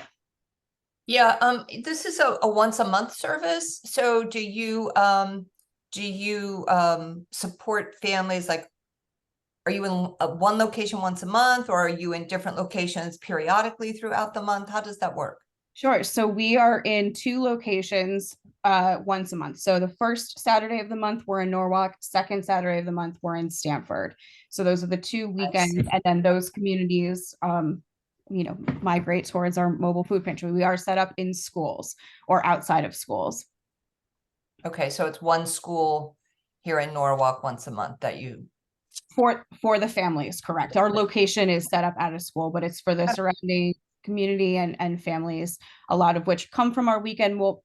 Yeah, this is a once a month service. So do you support families, like, are you in one location once a month, or are you in different locations periodically throughout the month? How does that work? Sure. So we are in 2 locations once a month. So the first Saturday of the month, we're in Norwalk. Second Saturday of the month, we're in Stanford. So those are the 2 weekends. And then those communities, migrate towards our mobile food pantry. We are set up in schools or outside of schools. Okay, so it's one school here in Norwalk once a month that you... For the families, correct. Our location is set up at a school, but it's for the surrounding community and families, a lot of which come from our weekend meal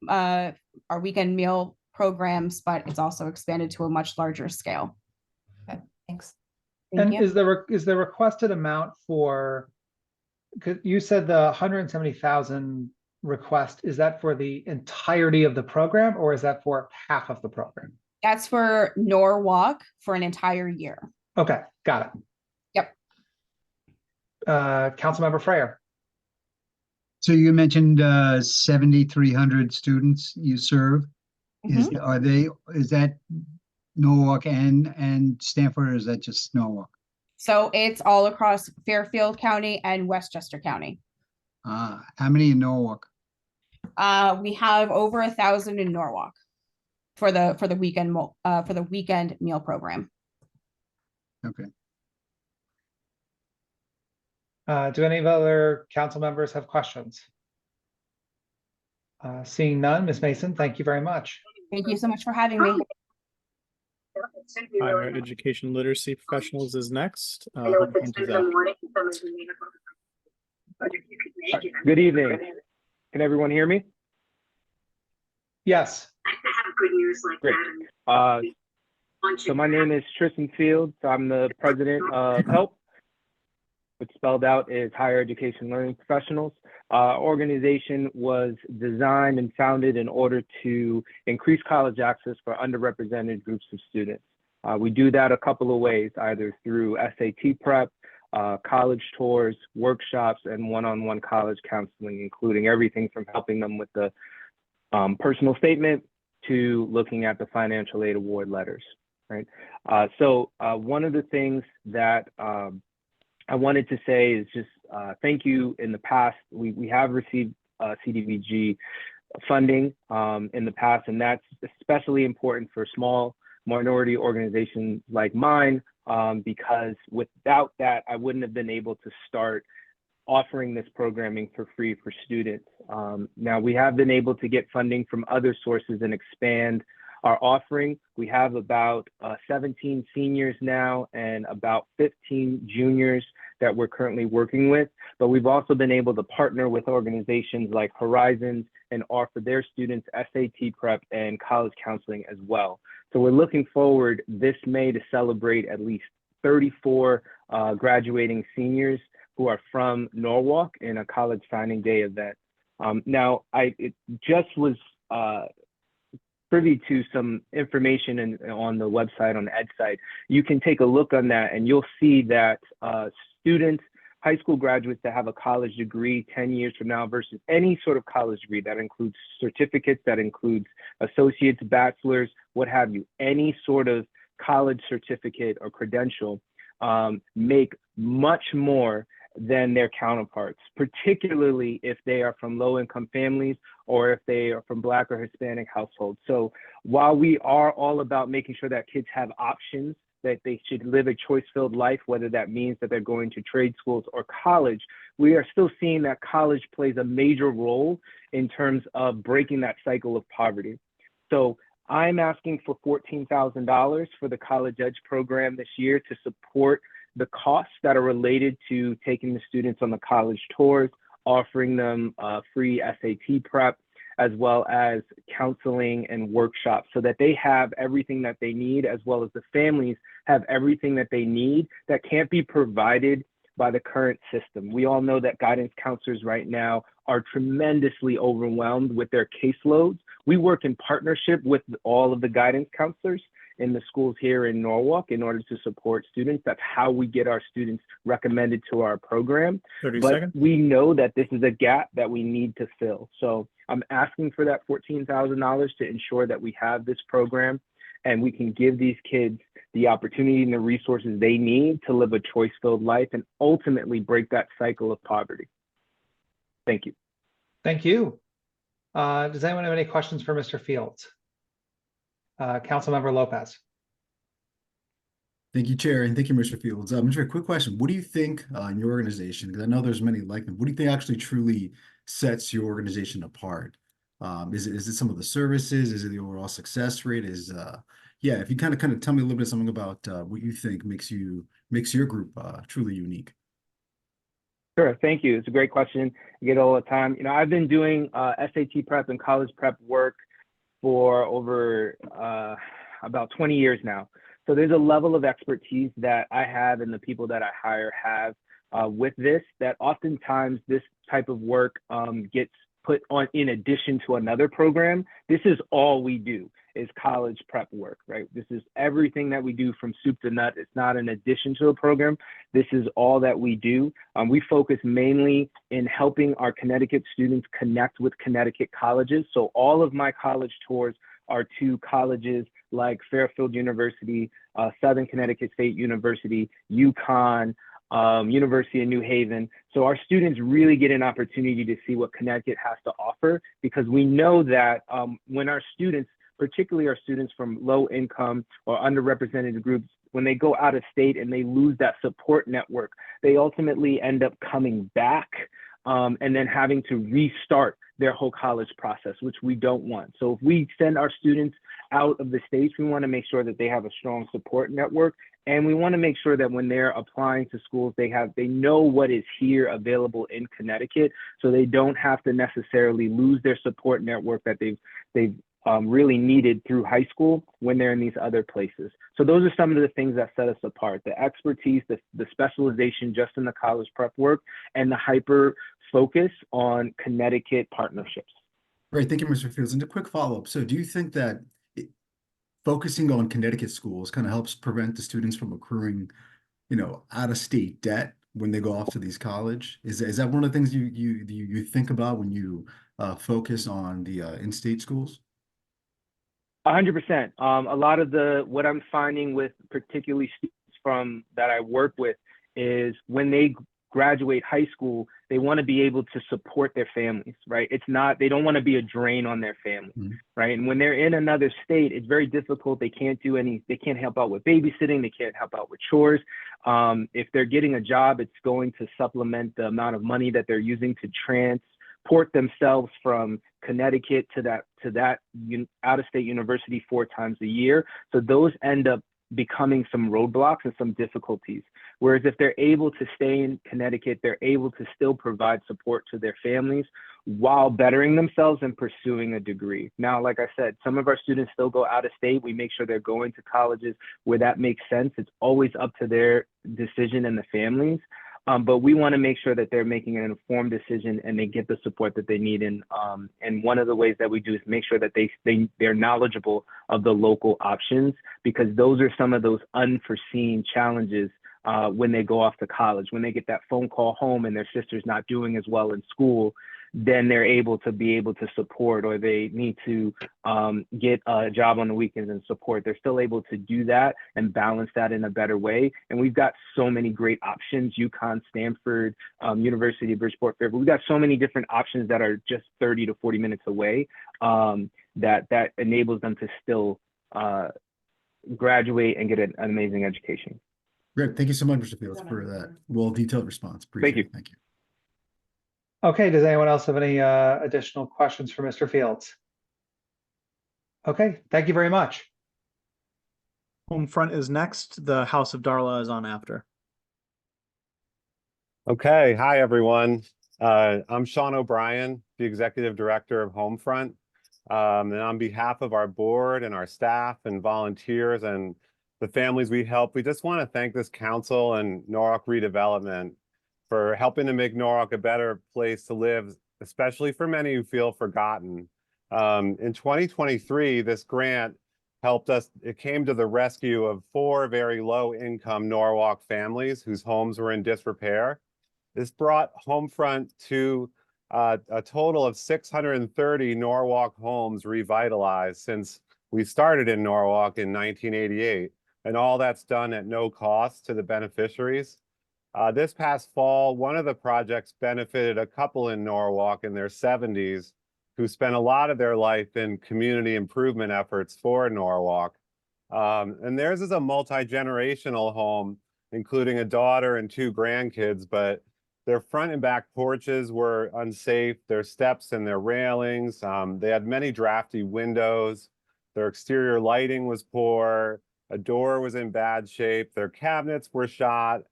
programs, but it's also expanded to a much larger scale. Okay, thanks. And is the requested amount for, you said the 170,000 request, is that for the entirety of the program, or is that for half of the program? That's for Norwalk for an entire year. Okay, got it. Yep. Councilmember Freyer. So you mentioned 7,300 students you serve. Is that Norwalk and Stanford, or is that just Norwalk? So it's all across Fairfield County and Westchester County. How many in Norwalk? We have over 1,000 in Norwalk for the weekend meal program. Okay. Do any of other council members have questions? Seeing none, Ms. Mason, thank you very much. Thank you so much for having me. Higher education literacy professionals is next. Good evening. Can everyone hear me? Yes. Great. So my name is Tristan Fields. I'm the president of HELP, which spelled out is Higher Education Learning Professionals. Our organization was designed and founded in order to increase college access for underrepresented groups of students. We do that a couple of ways, either through SAT prep, college tours, workshops, and one-on-one college counseling, including everything from helping them with the personal statement to looking at the financial aid award letters. right? So one of the things that I wanted to say is just thank you. In the past, we have received CDBG funding in the past, and that's especially important for small minority organizations like mine, because without that, I wouldn't have been able to start offering this programming for free for students. Now, we have been able to get funding from other sources and expand our offering. We have about 17 seniors now and about 15 juniors that we're currently working with, but we've also been able to partner with organizations like Horizons and offer their students SAT prep and college counseling as well. So we're looking forward this May to celebrate at least 34 graduating seniors who are from Norwalk in a college signing day event. Now, it just was privy to some information on the website, on the Ed site. You can take a look on that and you'll see that students, high school graduates that have a college degree 10 years from now versus any sort of college degree, that includes certificates, that includes associates, bachelors, what have you, any sort of college certificate or credential, make much more than their counterparts, particularly if they are from low-income families or if they are from Black or Hispanic households. So while we are all about making sure that kids have options, that they should live a choice-filled life, whether that means that they're going to trade schools or college, we are still seeing that college plays a major role in terms of breaking that cycle of poverty. So I'm asking for $14,000 for the College Edge program this year to support the costs that are related to taking the students on the college tours, offering them free SAT prep, as well as counseling and workshops, so that they have everything that they need, as well as the families have everything that they need that can't be provided by the current system. We all know that guidance counselors right now are tremendously overwhelmed with their caseloads. We work in partnership with all of the guidance counselors in the schools here in Norwalk in order to support students. That's how we get our students recommended to our program. 30 but seconds. we know that this is a gap that we need to fill. So I'm asking for that $14,000 to ensure that we have this program and we can give these kids the opportunity and the resources they need to live a choice-filled life and ultimately break that cycle of poverty. Thank you. Thank you. Does anyone have any questions for Mr. Fields? Councilmember Lopez. Thank you, Chair, and thank you, Mr. Fields. Mr. A quick question. What do you think in your organization, because I know there's many like them, what do you think actually truly sets your organization apart? Is it some of the services? Is it the overall success rate? Yeah, if you kind of tell me a little bit something about what you think makes your group truly unique. Sure, thank you. It's a great question. I get it all the time. You know, I've been doing SAT prep and college prep work for over about 20 years now. So there's a level of expertise that I have and the people that I hire have with this, that oftentimes this type of work gets put on in addition to another program. This is all we do is college prep work, right? This is everything that we do from soup to nut. It's not an addition to a program. This is all that we do. We focus mainly in helping our Connecticut students connect with Connecticut colleges. So all of my college tours are to colleges like Fairfield University, Southern Connecticut State University, UConn, University of New Haven. So our students really get an opportunity to see what Connecticut has to offer, because we know that when our students, particularly our students from low income or underrepresented groups, when they go out of state and they lose that support network, they ultimately end up coming back and then having to restart their whole college process, which we don't want. So if we send our students out of the states, we want to make sure that they have a strong support network. And we want to make sure that when they're applying to schools, they know what is here available in Connecticut, so they don't have to necessarily lose their support network that they've really needed through high school when they're in these other places. So those are some of the things that set us apart: the expertise, the specialization just in the college prep work, and the hyper focus on Connecticut partnerships. Great, thank you, Mr. Fields. And a quick follow-up. So do you think that focusing on Connecticut schools kind of helps prevent the students from accruing, out-of-state debt when they go off to these college? Is that one of the things you think about when you focus on the in-state schools? 100%. A lot of what I'm finding with particularly students that I work with is when they graduate high school, they want to be able to support their families, right? They don't want to be a drain on their family, right? And when they're in another state, it's very difficult. They can't help out with babysitting. They can't help out with chores. If they're getting a job, it's going to supplement the amount of money that they're using to transport themselves from Connecticut to that out-of-state university 4 times a year. So those end up becoming some roadblocks and some difficulties. Whereas if they're able to stay in Connecticut, they're able to still provide support to their families while bettering themselves and pursuing a degree. Now, like I said, some of our students still go out of state. We make sure they're going to colleges where that makes sense. It's always up to their decision and the families. But we want to make sure that they're making an informed decision and they get the support that they need. And one of the ways that we do is make sure that they're knowledgeable of the local options, because those are some of those unforeseen challenges when they go off to college. When they get that phone call home and their sister's not doing as well in school, then they're able to support, or they need to get a job on the weekends and support. They're still able to do that and balance that in a better way. And we've got so many great options: UConn, Stanford, University of Bridgeport, Fairfield. We've got so many different options that are just 30 to 40 minutes away, that enables them to still graduate and get an amazing education. Great. Thank you so much, Mr. Fields, for that well-detailed response. Appreciate it. Thank you. Okay, does anyone else have any additional questions for Mr. Fields? Okay, thank you very much. Homefront is next. The House of Darla is on after. Okay, hi everyone. I'm Sean O'Brien, the Executive Director of Homefront. And on behalf of our board and our staff and volunteers and the families we help, we just want to thank this council and Norwalk Redevelopment for helping to make Norwalk a better place to live, especially for many who feel forgotten. In 2023, this grant helped us. It came to the rescue of 4 very low-income Norwalk families whose homes were in disrepair. This brought Homefront to a total of 630 Norwalk homes revitalized since we started in Norwalk in 1988, and all that's done at no cost to the beneficiaries. This past fall, one of the projects benefited a couple in Norwalk in their 70s who spent a lot of their life in community improvement efforts for Norwalk. And theirs is a multi-generational home, including a daughter and 2 grandkids, but their front and back porches were unsafe, their steps and their railings. They had many drafty windows. Their exterior lighting was poor. A door was in bad shape. Their cabinets were shot.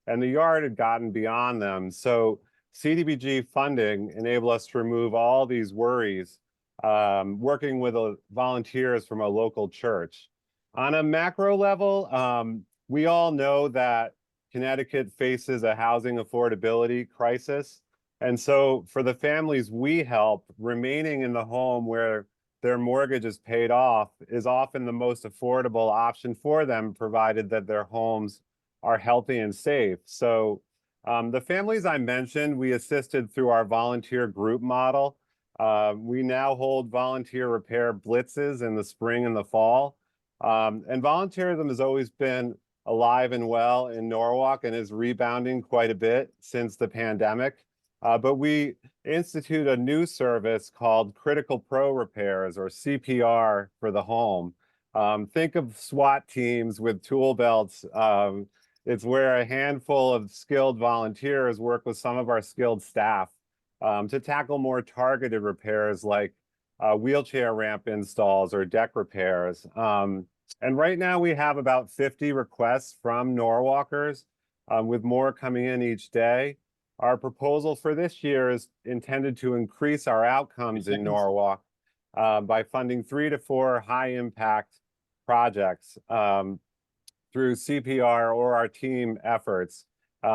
And the yard had gotten beyond them. So CDBG funding enabled us to remove all these worries, working with volunteers from a local church. On a macro level, we all know that Connecticut faces a housing affordability crisis. And so for the families we help, remaining in the home where their mortgage is paid off is often the most affordable option for them, provided that their homes are healthy and safe. So the families I mentioned, we assisted through our volunteer group model. We now hold volunteer repair blitzes in the spring and the fall. And volunteerism has always been alive and well in Norwalk and is rebounding quite a bit since the pandemic. But we institute a new service called Critical Pro Repairs, or CPR, for the home. Think of SWAT teams with tool belts. It's where a handful of skilled volunteers work with some of our skilled staff to tackle more targeted repairs like wheelchair ramp installs or deck repairs. And right now we have about 50 requests from Norwalkers, with more coming in each day. Our proposal for this year is intended to increase our outcomes in Norwalk by funding 3 to 4 high-impact projects through CPR or our team efforts.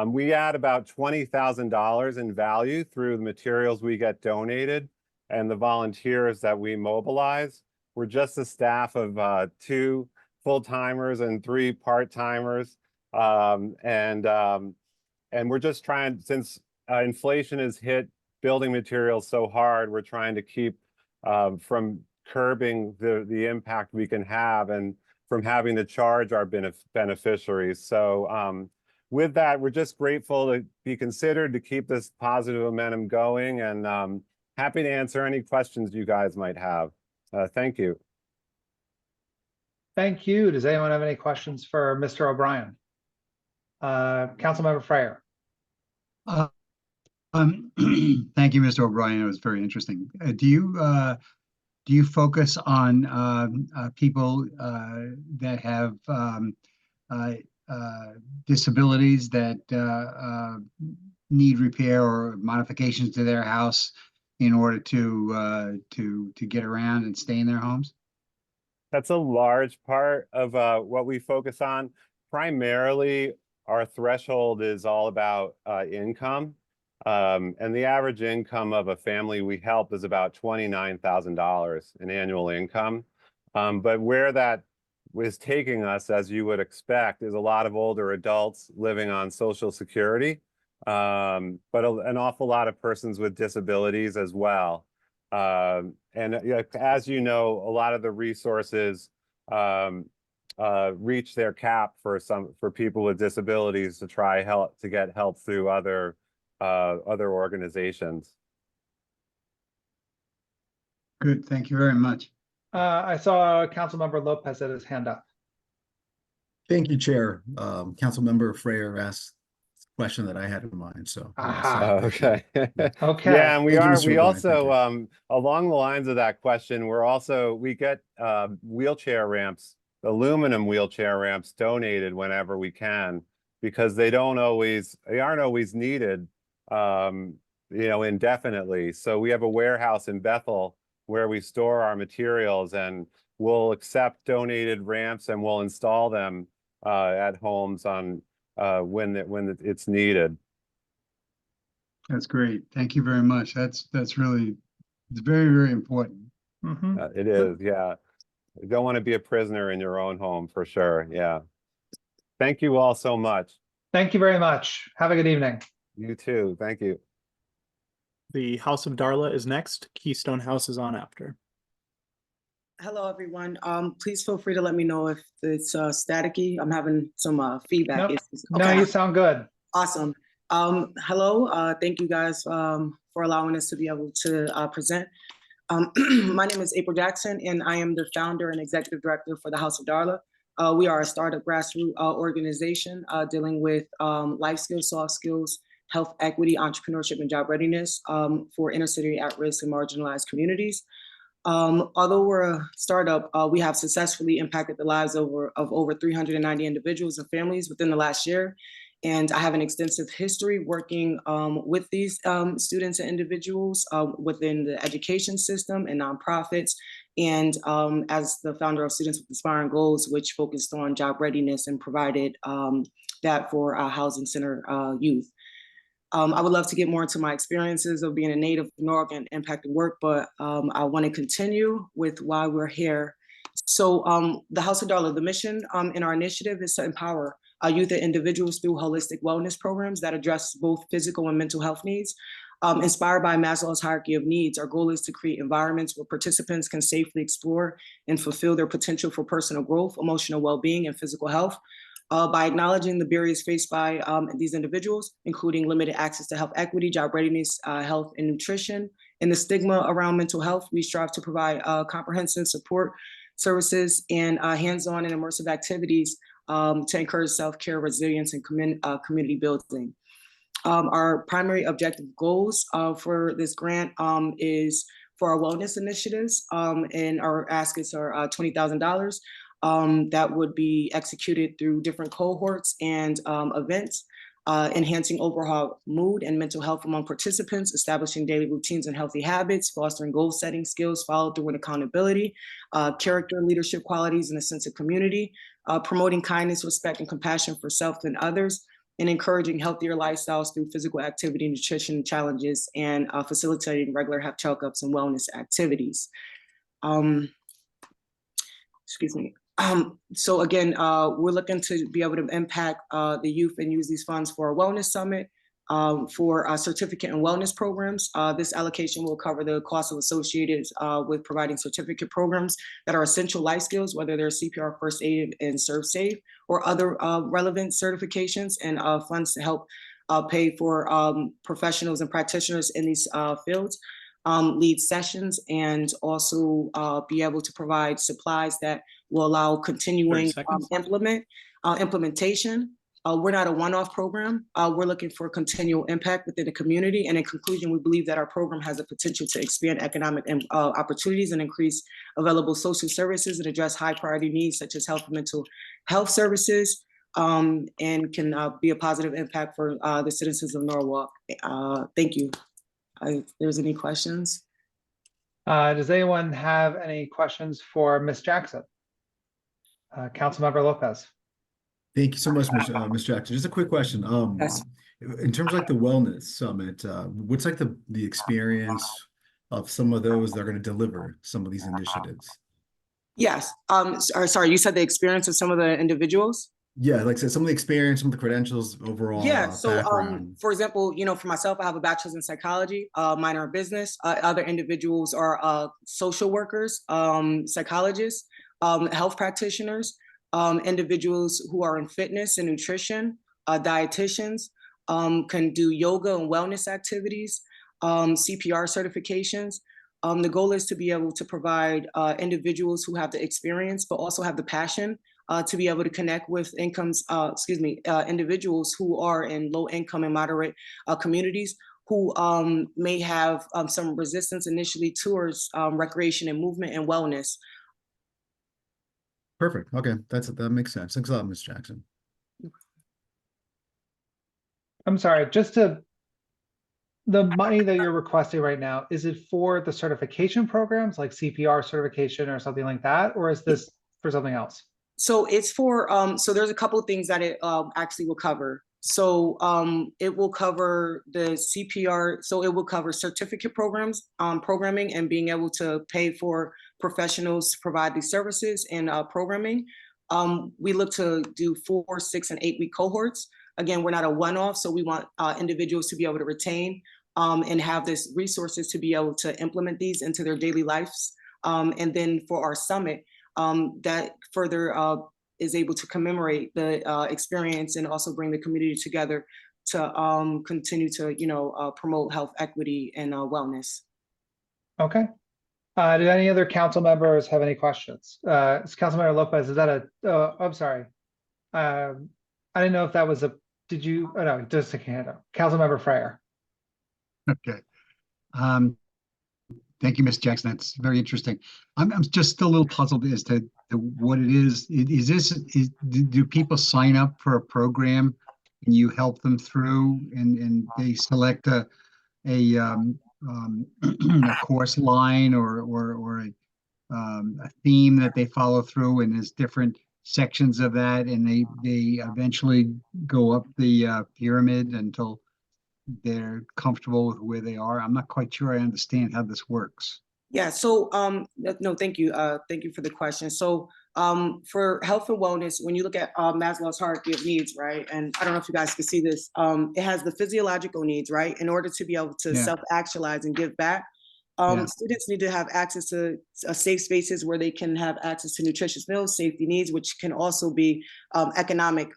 We add about $20,000 in value through the materials we get donated and the volunteers that we mobilize. We're just a staff of 2 full-timers and 3 part-timers. And we're just trying, since inflation has hit building materials so hard, we're trying to keep from curbing the impact we can have and from having to charge our beneficiaries. So with that, we're just grateful to be considered to keep this positive momentum going, and happy to answer any questions you guys might have. Thank you. Thank you. Does anyone have any questions for Mr. O'Brien? Councilmember Freyer. Thank you, Mr. O'Brien. It was very interesting. Do you focus on people that have disabilities that need repair or modifications to their house in order to get around and stay in their homes? That's a large part of what we focus on. Primarily, our threshold is all about income. And the average income of a family we help is about $29,000 in annual income. But where that is taking us, as you would expect, is a lot of older adults living on Social Security, but an awful lot of persons with disabilities as well. And as you know, a lot of the resources reach their cap for people with disabilities to try to get help through other organizations. Good, thank you very much. I saw Councilmember Lopez had his hand up. Thank you, Chair. Councilmember Freyer asked a question that I had in mind, so. Okay. Okay. Yeah, and we O'Brien. also, along the lines of that question, we get wheelchair ramps, aluminum wheelchair ramps donated whenever we can, because they aren't always needed, indefinitely. So we have a warehouse in Bethel where we store our materials, and we'll accept donated ramps and we'll install them at homes on when it's needed. That's great. Thank you very much. It's very, very important. Mm-hmm. It is, yeah. You don't want to be a prisoner in your own home, for sure. Yeah. Thank you all so much. Thank you very much. Have a good evening. You too. Thank you. The House of Darla is next. Keystone House is on after. Hello, everyone. Please feel free to let me know if it's staticky. I'm having some feedback. Nope. issues. No, you sound good. Awesome. Hello. Thank you guys for allowing us to be able to present. My name is April Jackson, and I am the founder and executive director for the House of Darla. We are a startup grassroots organization dealing with life skills, soft skills, health equity, entrepreneurship, and job readiness for inner city at-risk and marginalized communities. Although we're a startup, we have successfully impacted the lives of over 390 individuals and families within the last year. And I have an extensive history working with these students and individuals within the education system and nonprofits, and as the founder of Students with Inspiring Goals, which focused on job readiness and provided that for our housing center youth. I would love to get more into my experiences of being a native of Norwalk and impacting work, but I want to continue with why we're here. So the House of Darla, the mission in our initiative is to empower youth and individuals through holistic wellness programs that address both physical and mental health needs. Inspired by Maslow's hierarchy of needs, our goal is to create environments where participants can safely explore and fulfill their potential for personal growth, emotional well-being, and physical health. By acknowledging the barriers faced by these individuals, including limited access to health equity, job readiness, health and nutrition, and the stigma around mental health, we strive to provide comprehensive support services and hands-on and immersive activities to encourage self-care, resilience, and community building. Our primary objective goals for this grant is for our wellness initiatives, and our asks are $20,000. That would be executed through different cohorts and events, enhancing overall mood and mental health among participants, establishing daily routines and healthy habits, fostering goal-setting skills, followed through with accountability, character, leadership qualities, and a sense of community, promoting kindness, respect, and compassion for self and others, and encouraging healthier lifestyles through physical activity, nutrition challenges, and facilitating regular health checkups and wellness activities. Excuse me. So again, we're looking to be able to impact the youth and use these funds for a wellness summit, for certificate and wellness programs. This allocation will cover the costs associated with providing certificate programs that are essential life skills, whether they're CPR, first aid, and serve safe, or other relevant certifications, and funds to help pay for professionals and practitioners in these fields, lead sessions, and also be able to provide supplies that will allow continuing implementation. We're not a one-off program. We're looking for continual impact within the community. And in conclusion, we believe that our program has the potential to expand economic opportunities and increase available social services and address high priority needs such as health and mental health services, and can be a positive impact for the citizens of Norwalk. Thank you. If there's any questions. Does anyone have any questions for Ms. Jackson? Councilmember Lopez. Thank you so much, Ms. Jackson. Just a quick question. In terms of like the Wellness Summit, what's like the experience of some of those that are going to deliver some of these initiatives? Yes. Sorry, you said the experience of some of the individuals? Yeah, like I said, some of the experience, some of the credentials overall. Yeah, so background. for example, for myself, I have a bachelor's in psychology, minor in business. Other individuals are social workers, psychologists, health practitioners, individuals who are in fitness and nutrition, dietitians, can do yoga and wellness activities, CPR certifications. The goal is to be able to provide individuals who have the experience, but also have the passion to be able to connect with individuals who are in low income and moderate communities who may have some resistance initially towards recreation and movement and wellness. Perfect. Okay, that makes sense. Thanks a lot, Ms. Jackson. I'm sorry, the money that you're requesting right now, is it for the certification programs like CPR certification or something like that? Or is this for something else? So it's for, so there's a couple of things that it actually will cover. So it will cover the CPR, so it will cover certificate programs, programming, and being able to pay for professionals to provide these services and programming. We look to do 4, 6, and 8 week cohorts. Again, we're not a one-off, so we want individuals to be able to retain and have this resources to be able to implement these into their daily lives. And then for our summit, that further is able to commemorate the experience and also bring the community together to continue to, promote health equity and wellness. Okay. Did any other council members have any questions? Councilmember Lopez, is that I'm sorry. I didn't know if that was did you, oh no, just a hand up. Councilmember Freyer. Okay. Thank you, Ms. Jackson. That's very interesting. I'm just still a little puzzled as to what it is. Do people sign up for a program and you help them through and they select a course line or a theme that they follow through, and there's different sections of that, and they eventually go up the pyramid until they're comfortable with where they are? I'm not quite sure I understand how this works. Yeah, so no, thank you. Thank you for the question. So for health and wellness, when you look at Maslow's hierarchy of needs, right? And I don't know if you guys can see this, it has the physiological needs, right? In order to be able to self-actualize and give back, students need to have access to safe spaces where they can have access to nutritious meals, safety needs, which can also be economic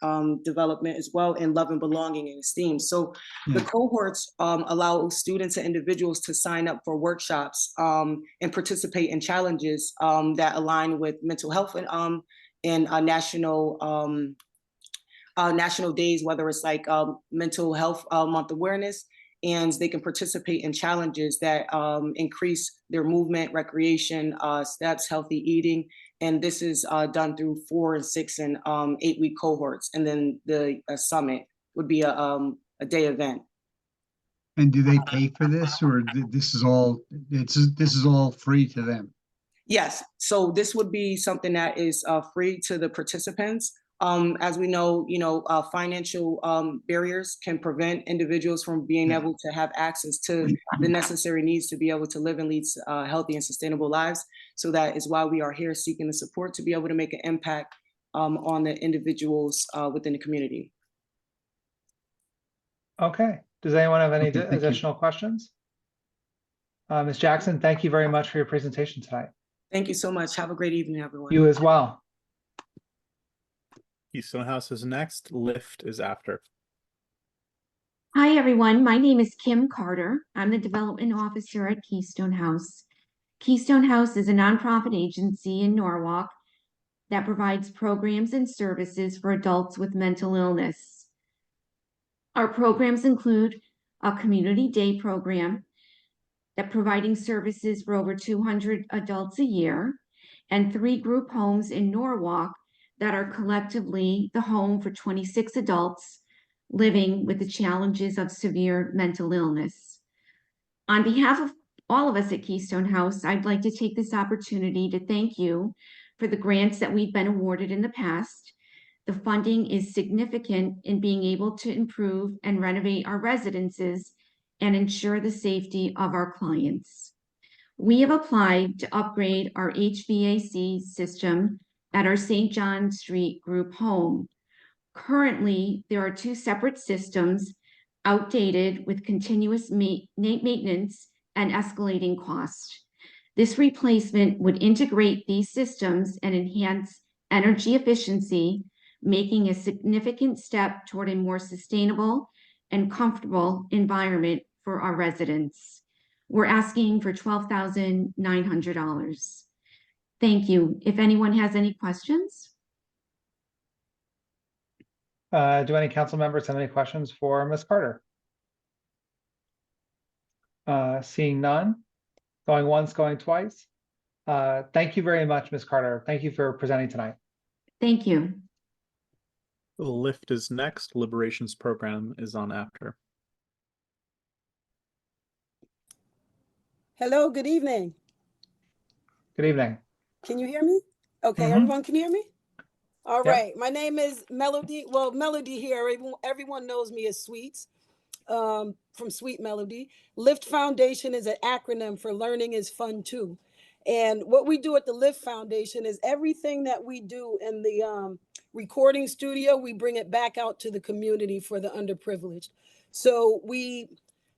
development as well, and love and belonging and esteem. So the cohorts allow students and individuals to sign up for workshops and participate in challenges that align with mental health and national days, whether it's like mental health month awareness. And they can participate in challenges that increase their movement, recreation, steps, healthy eating. And this is done through 4 and 6 and 8 week cohorts. And then the summit would be a day event. And do they pay for this, or this is all free to them? Yes. So this would be something that is free to the participants. As we know, financial barriers can prevent individuals from being able to have access to the necessary needs to be able to live and lead healthy and sustainable lives. So that is why we are here seeking the support to be able to make an impact on the individuals within the community. Okay. Does anyone have any Okay, thank you. additional questions? Ms. Jackson, thank you very much for your presentation tonight. Thank you so much. Have a great evening, everyone. You as well. Keystone House is next. Lift is after. Hi, everyone. My name is Kim Carter. I'm the Development Officer at Keystone House. Keystone House is a nonprofit agency in Norwalk that provides programs and services for adults with mental illness. Our programs include a community day program that providing services for over 200 adults a year, and 3 group homes in Norwalk that are collectively the home for 26 adults living with the challenges of severe mental illness. On behalf of all of us at Keystone House, I'd like to take this opportunity to thank you for the grants that we've been awarded in the past. The funding is significant in being able to improve and renovate our residences and ensure the safety of our clients. We have applied to upgrade our HVAC system at our St. John Street group home. Currently, there are 2 separate systems, outdated with continuous maintenance and escalating cost. This replacement would integrate these systems and enhance energy efficiency, making a significant step toward a more sustainable and comfortable environment for our residents. We're asking for $12,900. Thank you. If anyone has any questions. Do any council members have any questions for Ms. Carter? Seeing none, going once, going twice. Thank you very much, Ms. Carter. Thank you for presenting tonight. Thank you. Lift is next. Liberations program is on after. Hello, good evening. Good evening. Can you hear me? Okay, everyone can hear me? All right, my name is Melody. Well, Melody here, everyone knows me as Sweets, from Sweet Melody. Lift Foundation is an acronym for Learning is Fun Too. And what we do at the Lift Foundation is everything that we do in the recording studio, we bring it back out to the community for the underprivileged. So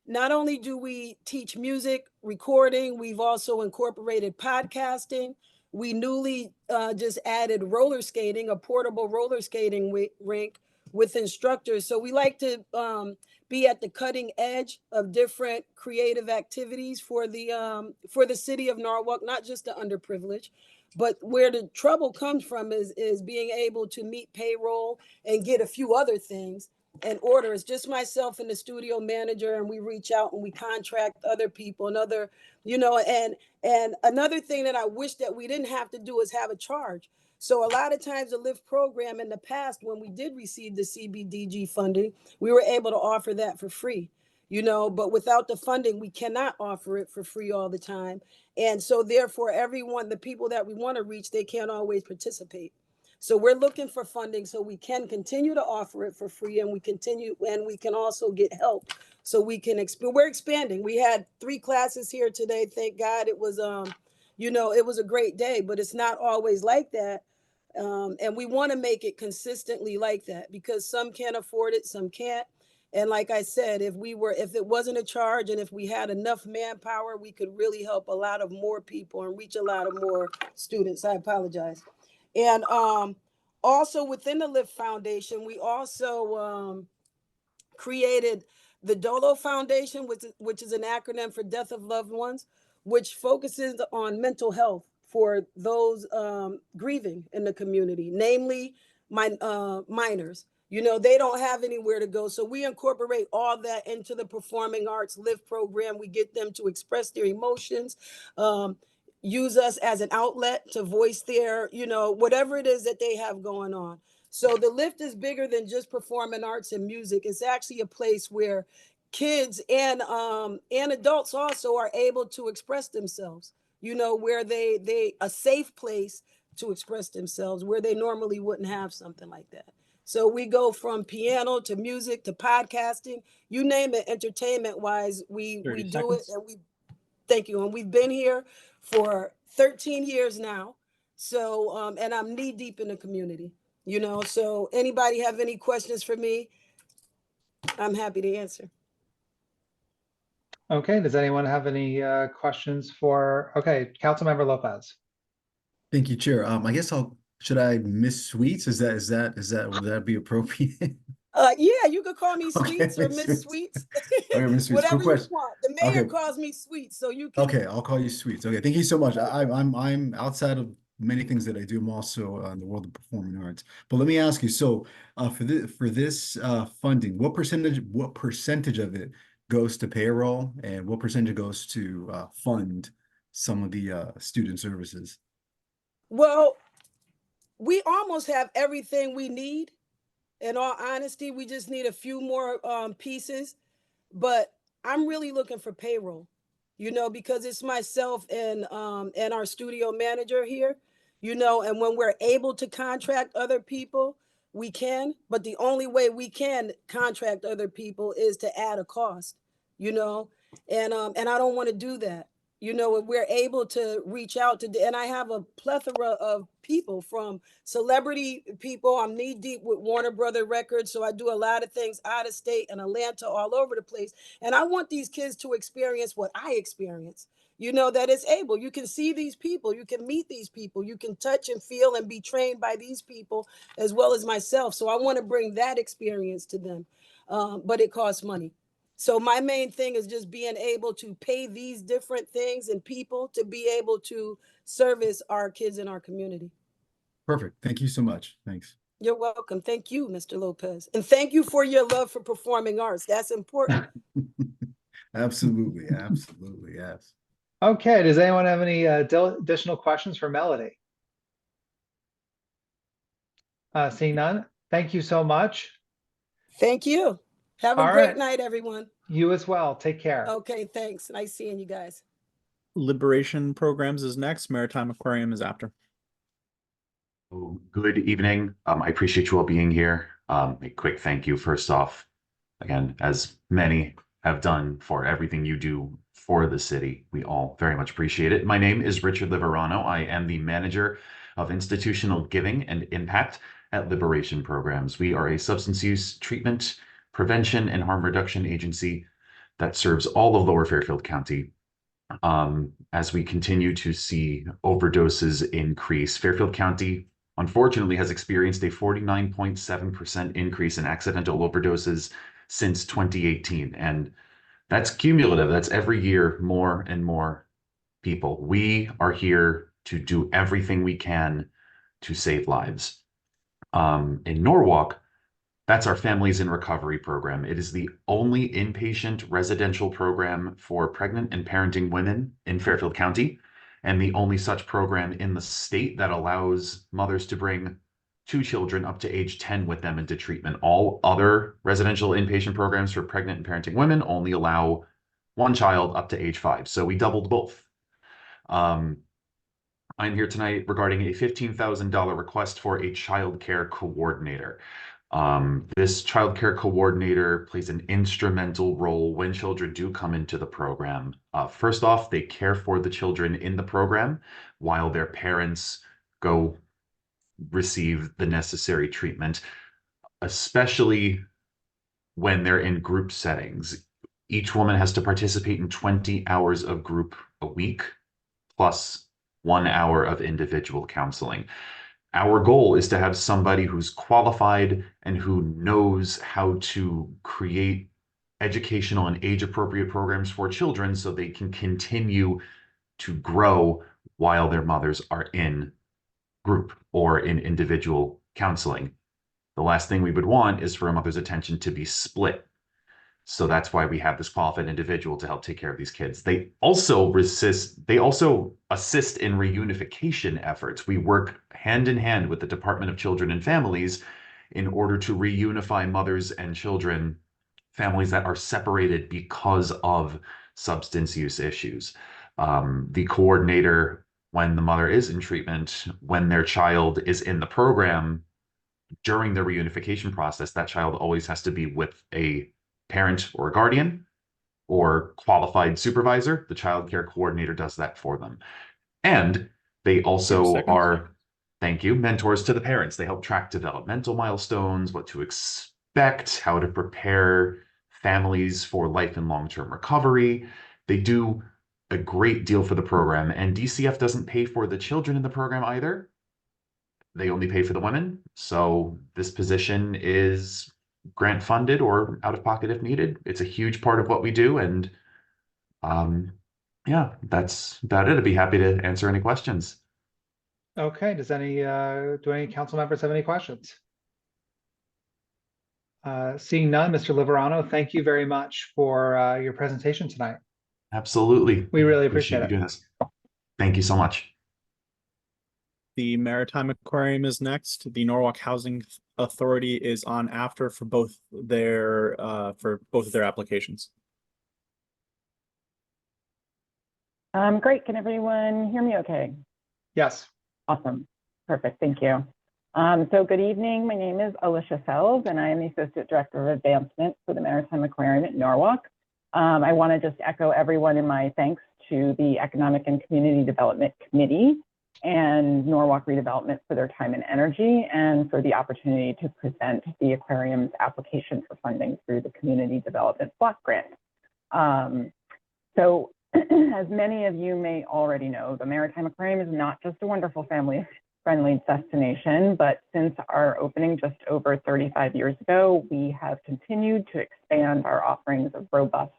not only do we teach music, recording, we've also incorporated podcasting. We newly just added roller skating, a portable roller skating rink with instructors. So we like to be at the cutting edge of different creative activities for the city of Norwalk, not just the underprivileged. But where the trouble comes from is being able to meet payroll and get a few other things in order. It's just myself and the studio manager, and we reach out and we contract other people and other, and another thing that I wish that we didn't have to do is have a charge. So a lot of times the Lift program in the past, when we did receive the CBDG funding, we were able to offer that for free, but without the funding, we cannot offer it for free all the time. And so therefore, the people that we want to reach, they can't always participate. So we're looking for funding so we can continue to offer it for free, and we can also get help so we can we're expanding. We had 3 classes here today. Thank God. It was it was a great day, but it's not always like that. And we want to make it consistently like that because some can't afford it, some can't. And like I said, if it wasn't a charge and if we had enough manpower, we could really help a lot of more people and reach a lot of more students. I apologize. And also within the Lift Foundation, we also created the Dolo Foundation, which is an acronym for Death of Loved Ones, which focuses on mental health for those grieving in the community, namely minors. They don't have anywhere to go. So we incorporate all that into the Performing Arts Lift program. We get them to express their emotions, use us as an outlet to voice their, whatever it is that they have going on. So the Lift is bigger than just performing arts and music. It's actually a place where kids and adults also are able to express themselves, where a safe place to express themselves where they normally wouldn't have something like that. So we go from piano to music to podcasting, you name it, entertainment wise, we do it. And thank you. And we've been here for 13 years now. So, and I'm knee deep in the community, so anybody have any questions for me? I'm happy to answer. Okay, does anyone have any questions for, okay, Councilmember Lopez? Thank you, Chair. I guess should I Miss Sweets? Would that be appropriate? Yeah, you could call me Okay, Sweets or Miss Miss Sweets. Sweets. Okay, Miss Sweets, Whatever quick you question. want. The mayor Okay. calls me Sweets, so you can. Okay, I'll call you Sweets. Okay, thank you so much. I'm outside of many things that I do. I'm also in the world of performing arts. But let me ask you, so for this funding, what percentage of it goes to payroll, and what percentage goes to fund some of the student services? Well, we almost have everything we need. In all honesty, we just need a few more pieces. But I'm really looking for payroll, because it's myself and our studio manager here, and when we're able to contract other people, we can, but the only way we can contract other people is to add a cost, and I don't want to do that. If we're able to reach out to, and I have a plethora of people, from celebrity people. I'm knee deep with Warner Brother Records, so I do a lot of things out of state and Atlanta, all over the place. And I want these kids to experience what I experience. That it's able. You can see these people, you can meet these people, you can touch and feel and be trained by these people as well as myself. So I want to bring that experience to them, but it costs money. So my main thing is just being able to pay these different things and people to be able to service our kids in our community. Perfect. Thank you so much. Thanks. You're welcome. Thank you, Mr. Lopez. And thank you for your love for performing arts. That's important. Absolutely. Absolutely. Yes. Okay, does anyone have any additional questions for Melody? Seeing none, thank you so much. Thank you. Have a All great right. night, everyone. You as well. Take care. Okay, thanks. Nice seeing you guys. Liberation Programs is next. Maritime Aquarium is after. Oh, good evening. I appreciate you all being here. A quick thank you first off, again, as many have done for everything you do for the city. We all very much appreciate it. My name is Richard Liverano. I am the manager of institutional giving and impact at Liberation Programs. We are a substance use treatment, prevention, and harm reduction agency that serves all of Lower Fairfield County. As we continue to see overdoses increase, Fairfield County unfortunately has experienced a 49.7% increase in accidental overdoses since 2018. And that's cumulative. That's every year, more and more people. We are here to do everything we can to save lives. In Norwalk, that's our Families in Recovery program. It is the only inpatient residential program for pregnant and parenting women in Fairfield County, and the only such program in the state that allows mothers to bring 2 children up to age 10 with them into treatment. All other residential inpatient programs for pregnant and parenting women only allow 1 child up to age 5. So we doubled both. I'm here tonight regarding a $15,000 request for a child care coordinator. This child care coordinator plays an instrumental role when children do come into the program. First off, they care for the children in the program while their parents go receive the necessary treatment, especially when they're in group settings. Each woman has to participate in 20 hours of group a week, plus 1 hour of individual counseling. Our goal is to have somebody who's qualified and who knows how to create educational and age-appropriate programs for children so they can continue to grow while their mothers are in group or in individual counseling. The last thing we would want is for a mother's attention to be split. So that's why we have this qualified individual to help take care of these kids. They also assist in reunification efforts. We work hand in hand with the Department of Children and Families in order to reunify mothers and children, families that are separated because of substance use issues. The coordinator, when the mother is in treatment, when their child is in the program, during the reunification process, that child always has to be with a parent or a guardian or qualified supervisor. The child care coordinator does that for them. And they also are, thank you, mentors to the parents. They help track developmental milestones, what to expect, how to prepare families for life and long-term recovery. They do a great deal for the program, and DCF doesn't pay for the children in the program either. They only pay for the women. So this position is grant funded or out of pocket if needed. It's a huge part of what we do. And yeah, that's about it. I'd be happy to answer any questions. Okay, do any council members have any questions? Seeing none, Mr. Liverano, thank you very much for your presentation tonight. Absolutely. We really appreciate you it. doing this. Thank you so much. The Maritime Aquarium is next. The Norwalk Housing Authority is on after for both of their applications. Great. Can everyone hear me okay? Yes. Awesome. Perfect. Thank you. So good evening. My name is Alicia Sells, and I am the Associate Director of Advancement for the Maritime Aquarium at Norwalk. I want to just echo everyone in my thanks to the Economic and Community Development Committee and Norwalk Redevelopment for their time and energy, and for the opportunity to present the aquarium's application for funding through the Community Development Block Grant. So as many of you may already know, the Maritime Aquarium is not just a wonderful family-friendly destination, but since our opening just over 35 years ago, we have continued to expand our offerings of robust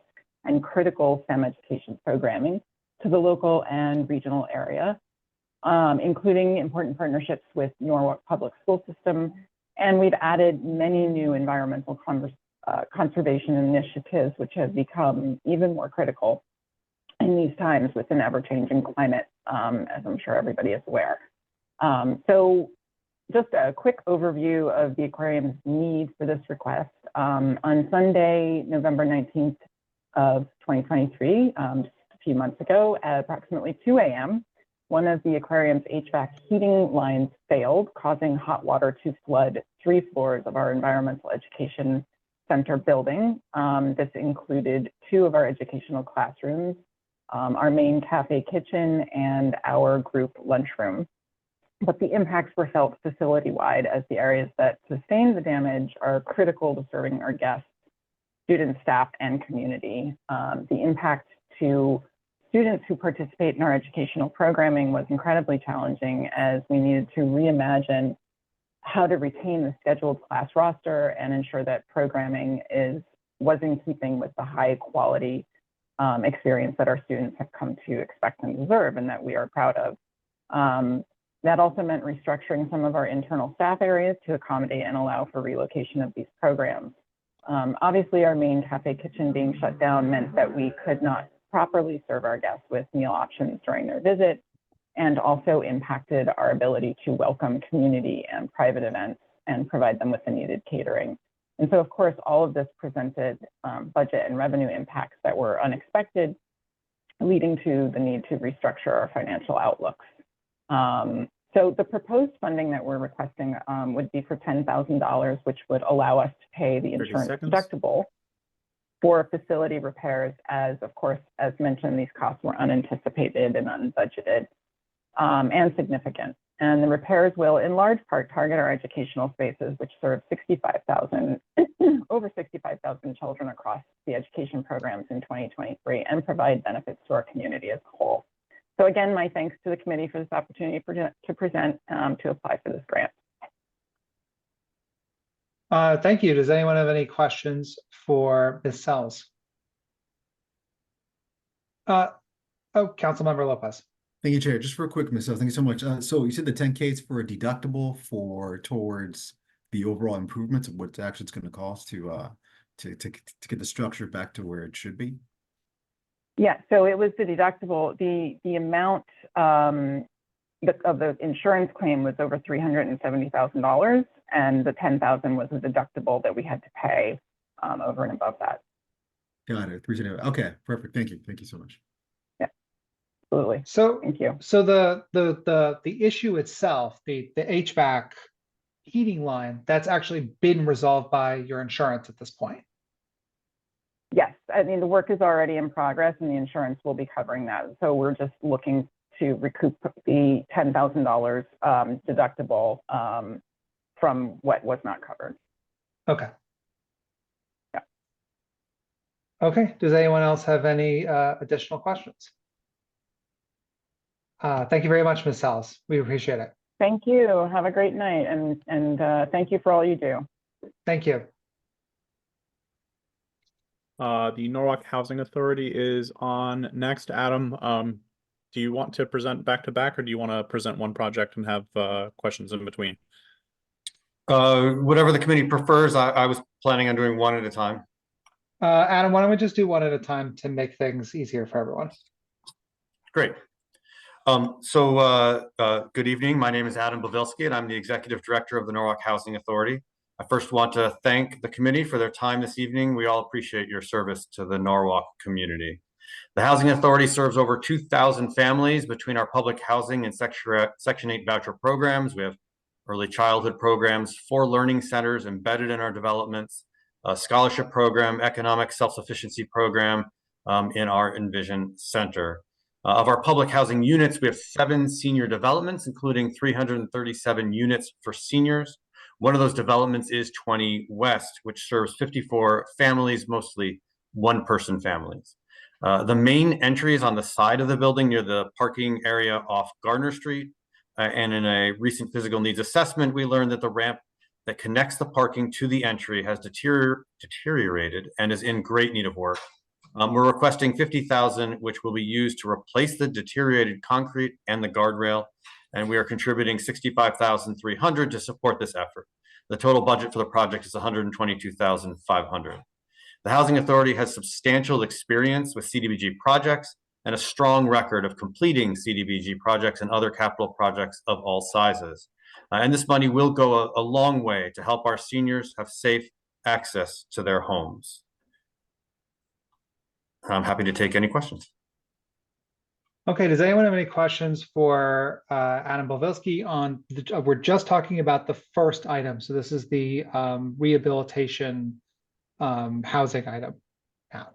and critical STEM education programming to the local and regional area, including important partnerships with Norwalk Public School System. And we've added many new environmental conservation initiatives, which have become even more critical in these times with an ever-changing climate, as I'm sure everybody is aware. So just a quick overview of the aquarium's need for this request. On Sunday, November 19th of 2023, just a few months ago, at approximately 2 a.m., one of the aquarium's HVAC heating lines failed, causing hot water to flood 3 floors of our environmental education center building. This included 2 of our educational classrooms, our main cafe kitchen, and our group lunchroom. But the impacts were felt facility-wide, as the areas that sustained the damage are critical to serving our guests, students, staff, and community. The impact to students who participate in our educational programming was incredibly challenging, as we needed to reimagine how to retain the scheduled class roster and ensure that programming was in keeping with the high quality experience that our students have come to expect and deserve, and that we are proud of. That also meant restructuring some of our internal staff areas to accommodate and allow for relocation of these programs. Obviously, our main cafe kitchen being shut down meant that we could not properly serve our guests with meal options during their visit, and also impacted our ability to welcome community and private events and provide them with the needed catering. And so, of course, all of this presented budget and revenue impacts that were unexpected, leading to the need to restructure our financial outlooks. So the proposed funding that we're requesting would be for $10,000, which would allow us to pay the insurance deductible for facility repairs, as of course, as mentioned, these costs were unanticipated and unbudgeted and significant. And the repairs will in large part target our educational spaces, which serve over 65,000 children across the education programs in 2023, and provide benefits to our community as a whole. So again, my thanks to the committee for this opportunity to present to apply for this grant. Thank you. Does anyone have any questions for Ms. Sells? Councilmember Lopez. Thank you, Chair. Just real quick, Ms. Sells, thank you so much. So you said the 10K is for a deductible towards the overall improvements of what actually it's going to cost to get the structure back to where it should be? Yeah, so it was the deductible. The amount of the insurance claim was over $370,000, and the $10,000 was a deductible that we had to pay over and above that. Got it. Okay, perfect. Thank you. Thank you so much. Yeah, absolutely. So thank you. So the issue itself, the HVAC heating line, that's actually been resolved by your insurance at this point. Yes, I mean, the work is already in progress and the insurance will be covering that. So we're just looking to recoup the $10,000 deductible from what was not covered. Okay. Yeah. Okay, does anyone else have any additional questions? Thank you very much, Ms. Salas. We appreciate it. Thank you. Have a great night, and thank you for all you do. Thank you. The Norwalk Housing Authority is on next. Adam, do you want to present back to back, or do you want to present one project and have questions in between? Whatever the committee prefers. I was planning on doing one at a time. Adam, why don't we just do one at a time to make things easier for everyone? Great. Good evening. My name is Adam Bavilski, and I'm the Executive Director of the Norwalk Housing Authority. I first want to thank the committee for their time this evening. We all appreciate your service to the Norwalk community. The Housing Authority serves over 2,000 families between our public housing and Section 8 voucher programs. We have early childhood programs, 4 learning centers embedded in our developments, a scholarship program, economic self-sufficiency program in our Envision Center. Of our public housing units, we have 7 senior developments, including 337 units for seniors. One of those developments is 20 West, which serves 54 families, mostly one-person families. The main entry is on the side of the building near the parking area off Gardner Street. And in a recent physical needs assessment, we learned that the ramp that connects the parking to the entry has deteriorated and is in great need of work. We're requesting $50,000, which will be used to replace the deteriorated concrete and the guardrail, and we are contributing $65,300 to support this effort. The total budget for the project is $122,500. The Housing Authority has substantial experience with CDBG projects and a strong record of completing CDBG projects and other capital projects of all sizes. And this money will go a long way to help our seniors have safe access to their homes. I'm happy to take any questions. Okay, does anyone have any questions for Adam Bavilski on, we're just talking about the first item. So this is the rehabilitation housing item now.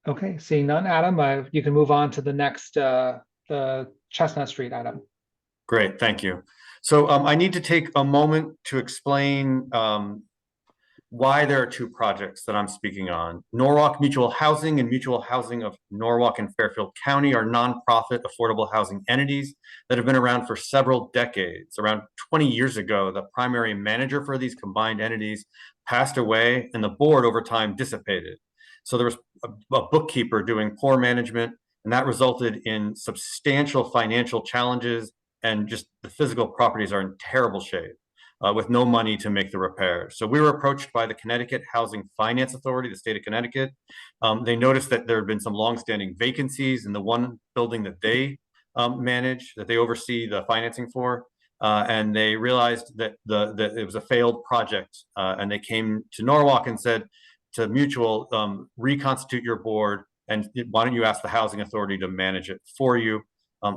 Okay, seeing none, Adam, you can move on to the next, the Chestnut Street item. Great, thank you. So I need to take a moment to explain why there are 2 projects that I'm speaking on. Norwalk Mutual Housing and Mutual Housing of Norwalk and Fairfield County are nonprofit affordable housing entities that have been around for several decades. Around 20 years ago, the primary manager for these combined entities passed away and the board over time dissipated. So there was a bookkeeper doing poor management, and that resulted in substantial financial challenges, and just the physical properties are in terrible shape. With no money to make the repairs. So we were approached by the Connecticut Housing Finance Authority, the state of Connecticut. They noticed that there had been some longstanding vacancies in the one building that they manage, that they oversee the financing for. And they realized that that it was a failed project. And they came to Norwalk and said to Mutual, reconstitute your board, and why don't you ask the Housing Authority to manage it for you?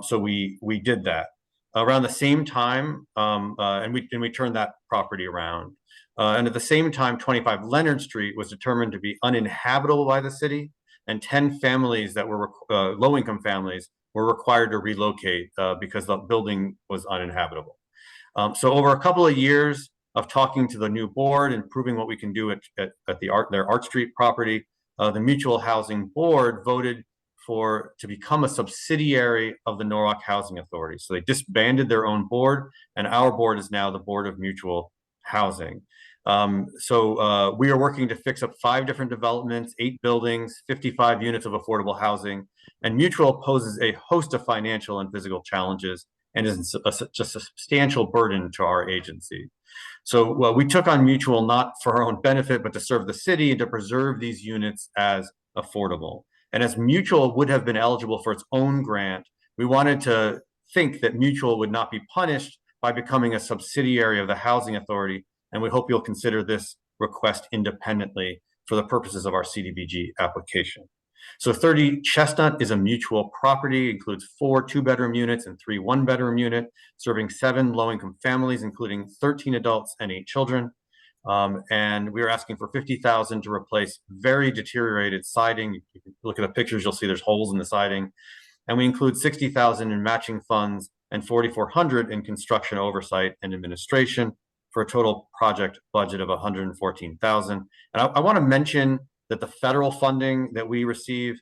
So we did that. Around the same time, and we turned that property around. And at the same time, 25 Leonard Street was determined to be uninhabitable by the city, and 10 families that were low-income families were required to relocate because the building was uninhabitable. So over a couple of years of talking to the new board and proving what we can do at their Art Street property, the Mutual Housing Board voted to become a subsidiary of the Norwalk Housing Authority. So they disbanded their own board, and our board is now the Board of Mutual Housing. We are working to fix up 5 different developments, 8 buildings, 55 units of affordable housing, and Mutual poses a host of financial and physical challenges and is just a substantial burden to our agency. So we took on Mutual not for our own benefit, but to serve the city and to preserve these units as affordable. And as Mutual would have been eligible for its own grant, we wanted to think that Mutual would not be punished by becoming a subsidiary of the Housing Authority. And we hope you'll consider this request independently for the purposes of our CDBG application. So 30 Chestnut is a Mutual property, includes 4 2-bedroom units and 3 1-bedroom units, serving 7 low-income families, including 13 adults and 8 children. And we are asking for $50,000 to replace very deteriorated siding. You can look at the pictures, you'll see there's holes in the siding. And we include $60,000 in matching funds and $4,400 in construction oversight and administration. for a total project budget of $114,000. And I want to mention that the federal funding that we receive,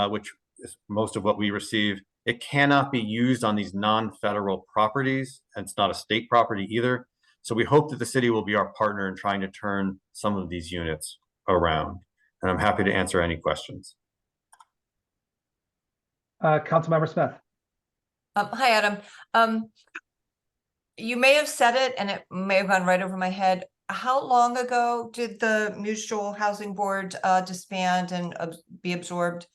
which is most of what we receive, it cannot be used on these non-federal properties, and it's not a state property either. So we hope that the city will be our partner in trying to turn some of these units around. And I'm happy to answer any questions. Councilmember Smith. Hi, Adam. You may have said it and it may have gone right over my head. How long ago did the Mutual Housing Board disband and be absorbed?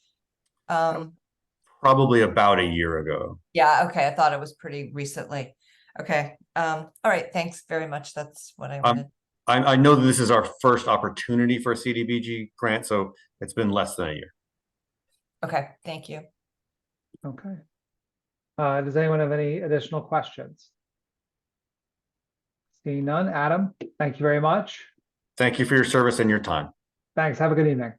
Probably about a year ago. Yeah, okay. I thought it was pretty recently. Okay. All right. Thanks very much. That's what I wanted. I know that this is our first opportunity for a CDBG grant, so it's been less than a year. Okay. Thank you. Okay. Does anyone have any additional questions? Seeing none. Adam, thank you very much. Thank you for your service and your time. Thanks. Have a good evening.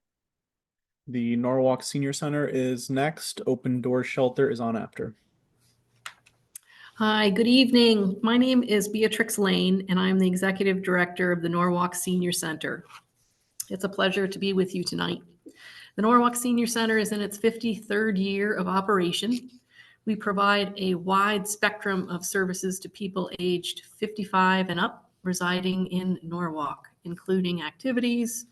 The Norwalk Senior Center is next. Open Door Shelter is on after. Hi, good evening. My name is Beatrix Lane, and I'm the Executive Director of the Norwalk Senior Center. It's a pleasure to be with you tonight. The Norwalk Senior Center is in its 53rd year of operation. We provide a wide spectrum of services to people aged 55 and up residing in Norwalk, including activities,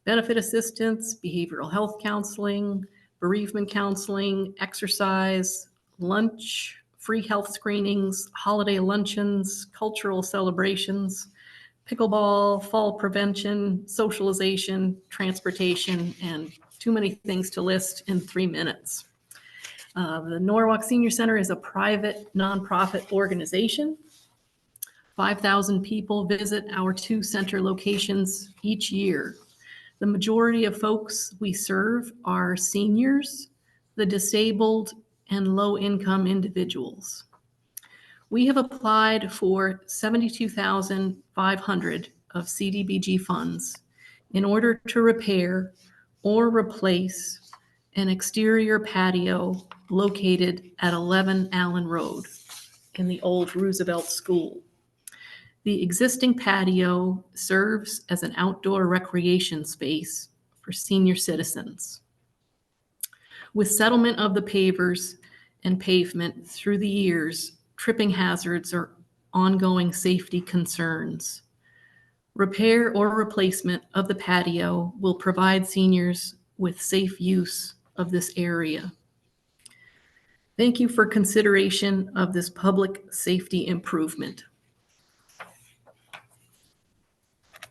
benefit assistance, behavioral health counseling, bereavement counseling, exercise, lunch, free health screenings, holiday luncheons, cultural celebrations, pickleball, fall prevention, socialization, transportation, and too many things to list in 3 minutes. The Norwalk Senior Center is a private nonprofit organization. 5,000 people visit our 2 center locations each year. The majority of folks we serve are seniors, the disabled, and low-income individuals. We have applied for $72,500 of CDBG funds in order to repair or replace an exterior patio located at 11 Allen Road in the old Roosevelt School. The existing patio serves as an outdoor recreation space for senior citizens. With settlement of the pavers and pavement through the years, tripping hazards are ongoing safety concerns. Repair or replacement of the patio will provide seniors with safe use of this area. Thank you for consideration of this public safety improvement.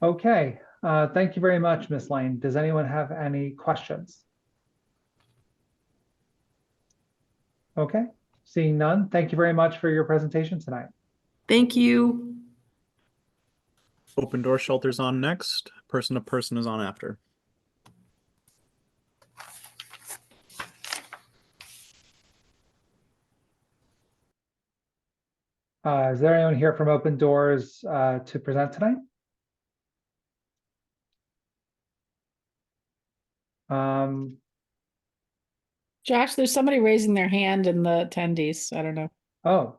Okay. Thank you very much, Ms. Lane. Does anyone have any questions? Okay. Seeing none. Thank you very much for your presentation tonight. Thank you. Open Door Shelter's on next. Person to Person is on after. Is there anyone here from Open Doors to present tonight? Josh, there's somebody raising their hand in the attendees. I don't know. Oh,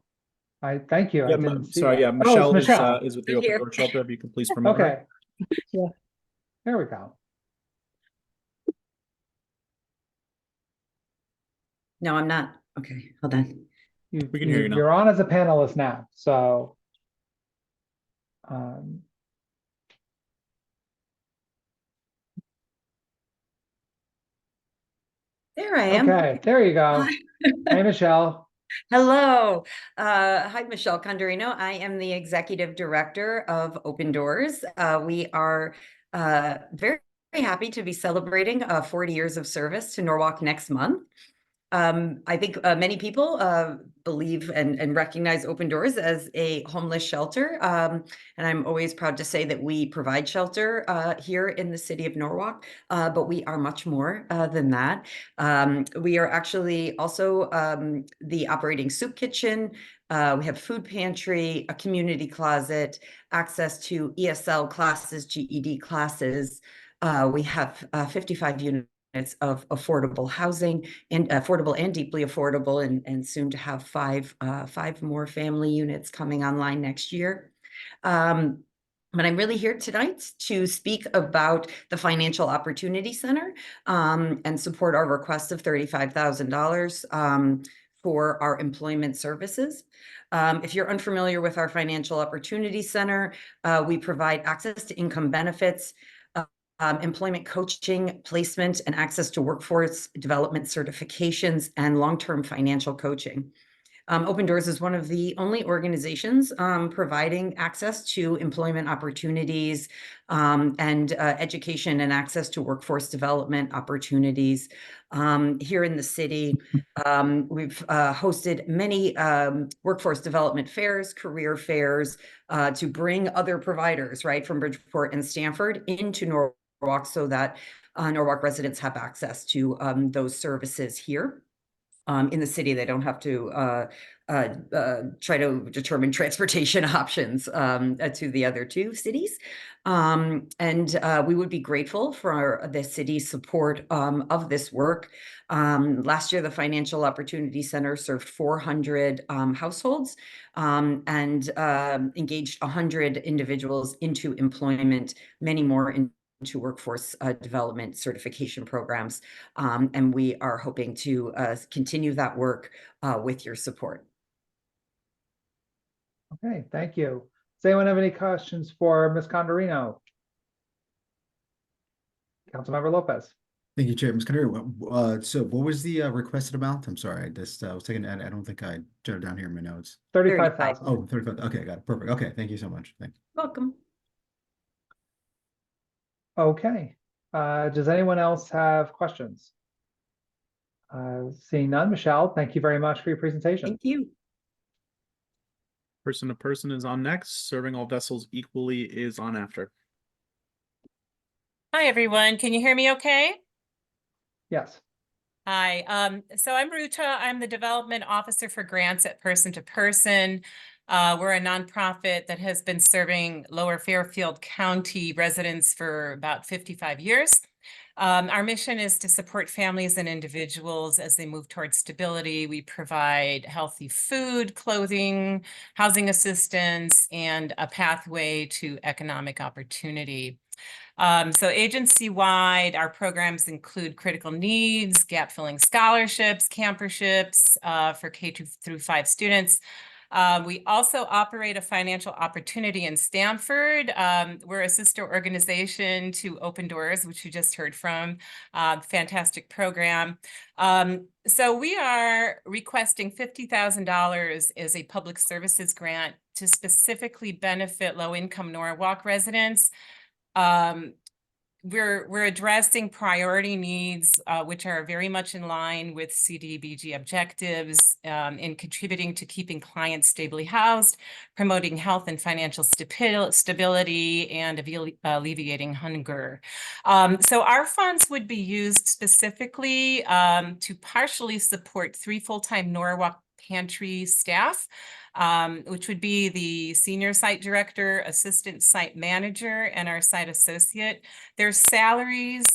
I thank you. I Yeah, didn't see sorry, that. yeah, Oh, it's Michelle is with the Right Open here. Door Shelter. If you could please promote her. Okay. Yeah. There we go. No, I'm not. Okay, hold on. We can hear you now. You're on as a panelist now, so. There I am. Okay, there you go. Hey, Michelle. Hello. Hi, Michelle Condorino. I am the Executive Director of Open Doors. We are very happy to be celebrating 40 years of service to Norwalk next month. I think many people believe and recognize Open Doors as a homeless shelter. And I'm always proud to say that we provide shelter here in the city of Norwalk, but we are much more than that. We are actually also the operating soup kitchen. We have food pantry, a community closet, access to ESL classes, GED classes. We have 55 units of affordable housing, and affordable and deeply affordable, and soon to have five more family units coming online next year. But I'm really here tonight to speak about the Financial Opportunity Center and support our request of $35,000 for our employment services. If you're unfamiliar with our Financial Opportunity Center, we provide access to income benefits, employment coaching, placement, and access to workforce development certifications and long-term financial coaching. Open Doors is one of the only organizations providing access to employment opportunities and education and access to workforce development opportunities here in the city. We've hosted many workforce development fairs, career fairs to bring other providers, right, from Bridgeport and Stanford into Norwalk so that Norwalk residents have access to those services here. In the city, they don't have to try to determine transportation options to the other two cities. We would be grateful for the city's support of this work. Last year, the Financial Opportunity Center served 400 households and engaged 100 individuals into employment, many more into workforce development certification programs. And we are hoping to continue that work with your support. Okay, thank you. Does anyone have any questions for Ms. Condorino? Councilmember Lopez. Thank you, Chair. Ms. Connery, so what was the requested amount? I'm sorry, I just was taking, I don't think I jotted down here in my notes. 35,000. Oh, 35. Okay, got it. Perfect. Okay, thank you so much. Thank you. Welcome. Okay, does anyone else have questions? Seeing none, Michelle, thank you very much for your presentation. Thank you. Person to person is on next. Serving all vessels equally is on after. Hi, everyone. Can you hear me okay? Yes. Hi. So I'm Ruta. I'm the Development Officer for Grants at Person to Person. We're a nonprofit that has been serving Lower Fairfield County residents for about 55 years. Our mission is to support families and individuals as they move towards stability. We provide healthy food, clothing, housing assistance, and a pathway to economic opportunity. So agency-wide, our programs include critical needs, gap-filling scholarships, camperships for K-5 students. We also operate a financial opportunity in Stanford. We're a sister organization to Open Doors, which you just heard from. Fantastic program. So we are requesting $50,000 as a public services grant to specifically benefit low-income Norwalk residents. We're addressing priority needs, which are very much in line with CDBG objectives in contributing to keeping clients stably housed, promoting health and financial stability, and alleviating hunger. So our funds would be used specifically to partially support 3 full-time Norwalk pantry staff, which would be the senior site director, assistant site manager, and our site associate. Their salaries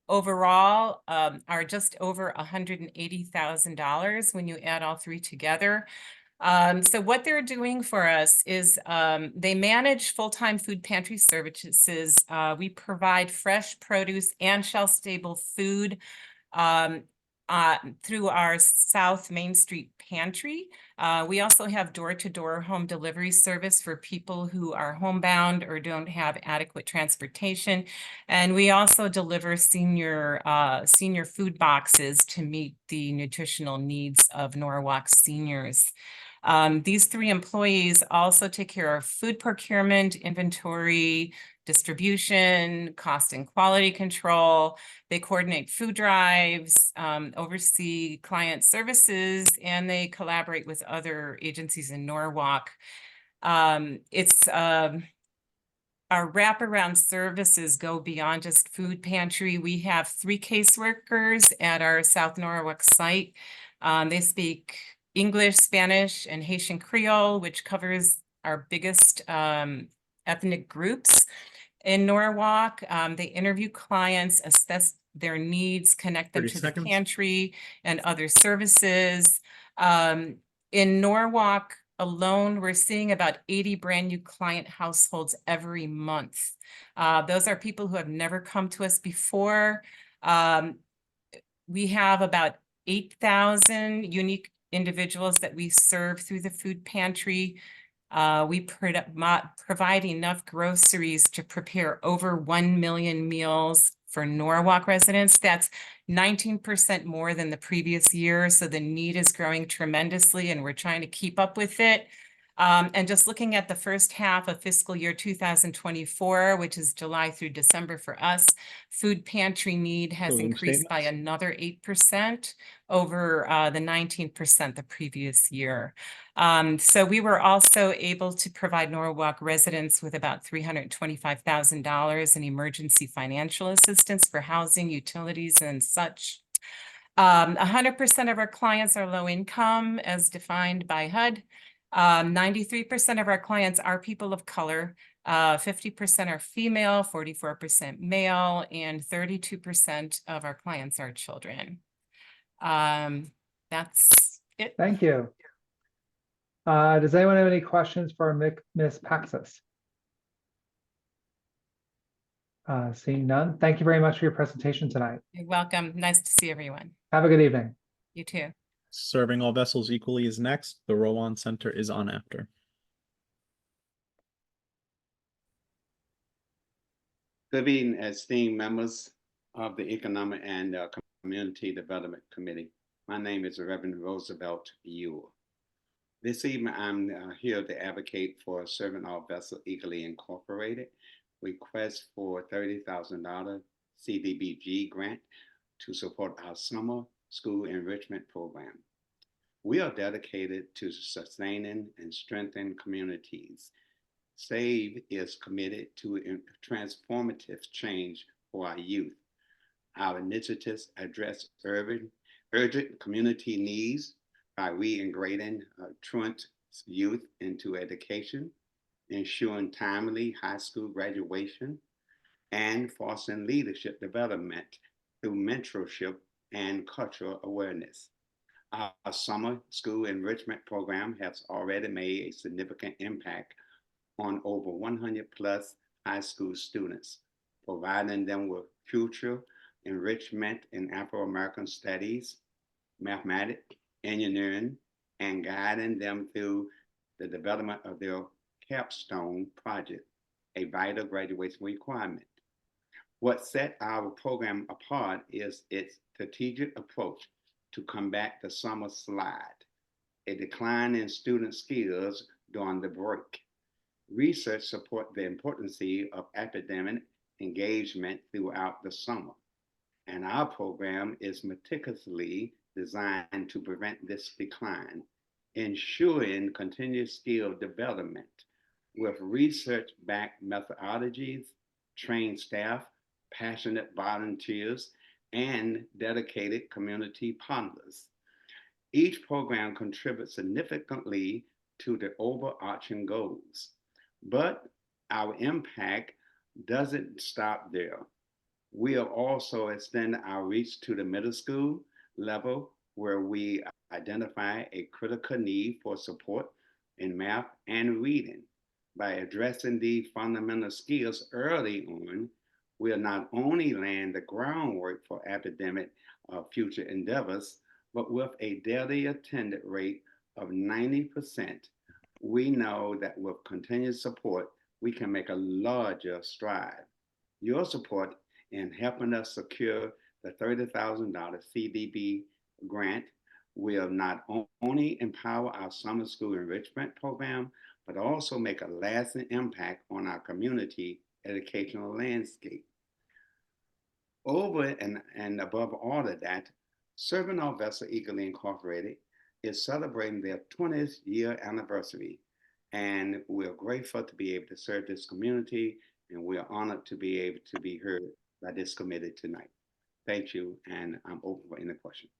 overall are just over $180,000 when you add all 3 together. So what they're doing for us is they manage full-time food pantry services. We provide fresh produce and shelf-stable food through our South Main Street pantry. We also have door-to-door home delivery service for people who are homebound or don't have adequate transportation. And we also deliver senior food boxes to meet the nutritional needs of Norwalk seniors. These 3 employees also take care of food procurement, inventory, distribution, cost and quality control. They coordinate food drives, oversee client services, and they collaborate with other agencies in Norwalk. Our wraparound services go beyond just food pantry. We have 3 caseworkers at our South Norwalk site. They speak English, Spanish, and Haitian Creole, which covers our biggest ethnic groups in Norwalk. They interview clients, assess their needs, connect them to the pantry and other services. In Norwalk, alone, we're seeing about 80 brand new client households every month. Those are people who have never come to us before. We have about 8,000 unique individuals that we serve through the food pantry. We provide enough groceries to prepare over 1 million meals for Norwalk residents. That's 19% more than the previous year. So the need is growing tremendously and we're trying to keep up with it. And just looking at the first half of fiscal year 2024, which is July through December for us, food pantry need has Balloon increased by statements. another 8% over the 19% the previous year. So we were also able to provide Norwalk residents with about $325,000 in emergency financial assistance for housing, utilities, and such. 100% of our clients are low income as defined by HUD. 93% of our clients are people of color, 50% are female, 44% male, and 32% of our clients are children. That's it. Thank you. Does anyone have any questions for Ms. Paxis? Seeing none, thank you very much for your presentation tonight. You're welcome. Nice to see everyone. Have a good evening. You too. Serving all vessels equally is next. The Rowan Center is on after. Good evening, esteemed members of the Economic and Community Development Committee. My name is Reverend Roosevelt Ewell. This evening, I'm here to advocate for Serving All Vessels Equally Incorporated request for $30,000 CDBG grant to support our summer school enrichment program. We are dedicated to sustaining and strengthening communities. SAVE is committed to transformative change for our youth. Our initiatives address urgent community needs by reintegrating truant youth into education, ensuring timely high school graduation, and fostering leadership development through mentorship and cultural awareness. Our summer school enrichment program has already made a significant impact on over 100 plus high school students, providing them with future enrichment in Afro-American studies, mathematics, engineering, and guiding them through the development of their capstone project, a vital graduation requirement. What set our program apart is its strategic approach to combat the summer slide, a decline in student skills during the break. Research supports the importance of academic engagement throughout the summer, and our program is meticulously designed to prevent this decline, ensuring continuous skill development with research-backed methodologies, trained staff, passionate volunteers, and dedicated community partners. Each program contributes significantly to the overarching goals, but our impact doesn't stop there. We have also extended our reach to the middle school level, where we identify a critical need for support in math and reading. By addressing these fundamental skills early on, we are not only laying the groundwork for academic future endeavors, but with a daily attendance rate of 90%, we know that with continued support, we can make a larger stride. Your support in helping us secure the $30,000 CDB grant will not only empower our summer school enrichment program, but also make a lasting impact on our community educational landscape. Over and above all of that, Serving All Vessels Equally Incorporated is celebrating their 20th year anniversary, and we're grateful to be able to serve this community, and we are honored to be able to be heard by this committee tonight. Thank you, and I'm open for any questions.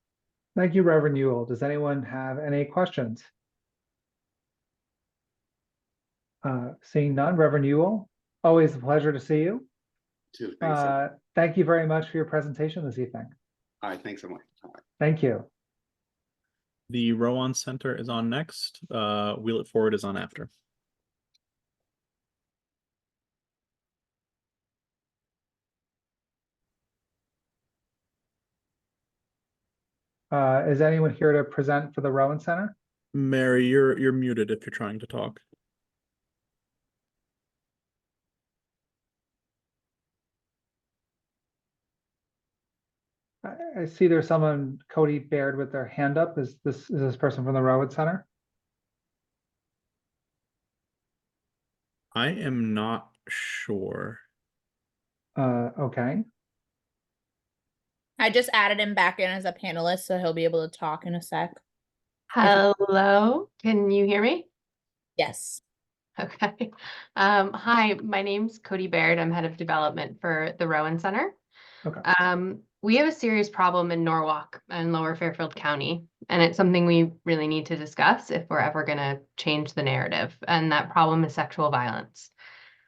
Thank you, Reverend Ewell. Does anyone have any questions? Seeing none, Reverend Ewell, always a pleasure to see you. Thank you very much for your presentation this evening. All right, thanks so much. All right. Thank you. The Rowan Center is on next. Wheel It Forward is on after. Is anyone here to present for the Rowan Center? Mary, you're muted if you're trying to talk. I see there's someone, Cody Baird, with their hand up. Is this person from the Rowan Center? I am not sure. Okay. I just added him back in as a panelist, so he'll be able to talk in a sec. Hello, can you hear me? Yes. Okay. Hi, my name's Cody Baird. I'm head of development for the Rowan Center. Okay. We have a serious problem in Norwalk and Lower Fairfield County, and it's something we really need to discuss if we're ever going to change the narrative. And that problem is sexual violence.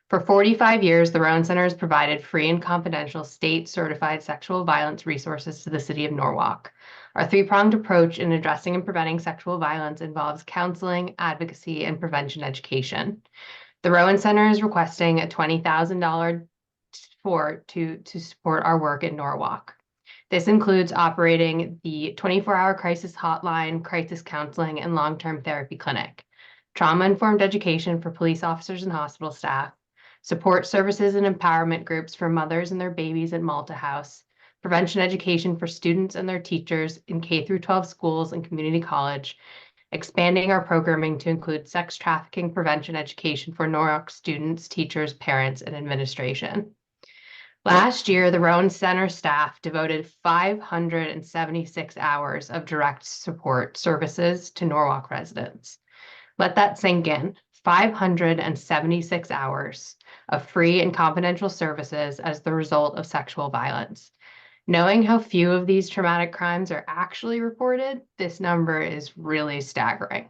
For 45 years, the Rowan Center has provided free and confidential state-certified sexual violence resources to the city of Norwalk. Our three-pronged approach in addressing and preventing sexual violence involves counseling, advocacy, and prevention education. The Rowan Center is requesting a $20,000 to support our work in Norwalk. This includes operating the 24-hour crisis hotline, crisis counseling, and long-term therapy clinic, trauma-informed education for police officers and hospital staff, support services and empowerment groups for mothers and their babies at Malta House, prevention education for students and their teachers in K-12 schools and community college, expanding our programming to include sex trafficking prevention education for Norwalk students, teachers, parents, and administration. Last year, the Rowan Center staff devoted 576 hours of direct support services to Norwalk residents. Let that sink in. 576 hours of free and confidential services as the result of sexual violence. Knowing how few of these traumatic crimes are actually reported, this number is really staggering.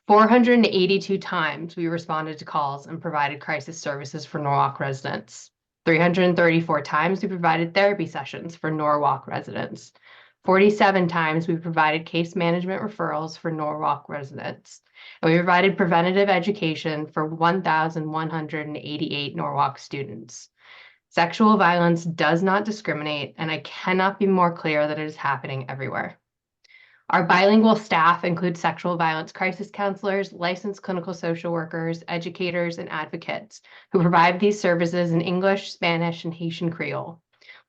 482 times we responded to calls and provided crisis services for Norwalk residents. 334 times we provided therapy sessions for Norwalk residents. 47 times we provided case management referrals for Norwalk residents. And we provided preventative education for 1,188 Norwalk students. Sexual violence does not discriminate, and I cannot be more clear that it is happening everywhere. Our bilingual staff includes sexual violence crisis counselors, licensed clinical social workers, educators, and advocates who provide these services in English, Spanish, and Haitian Creole.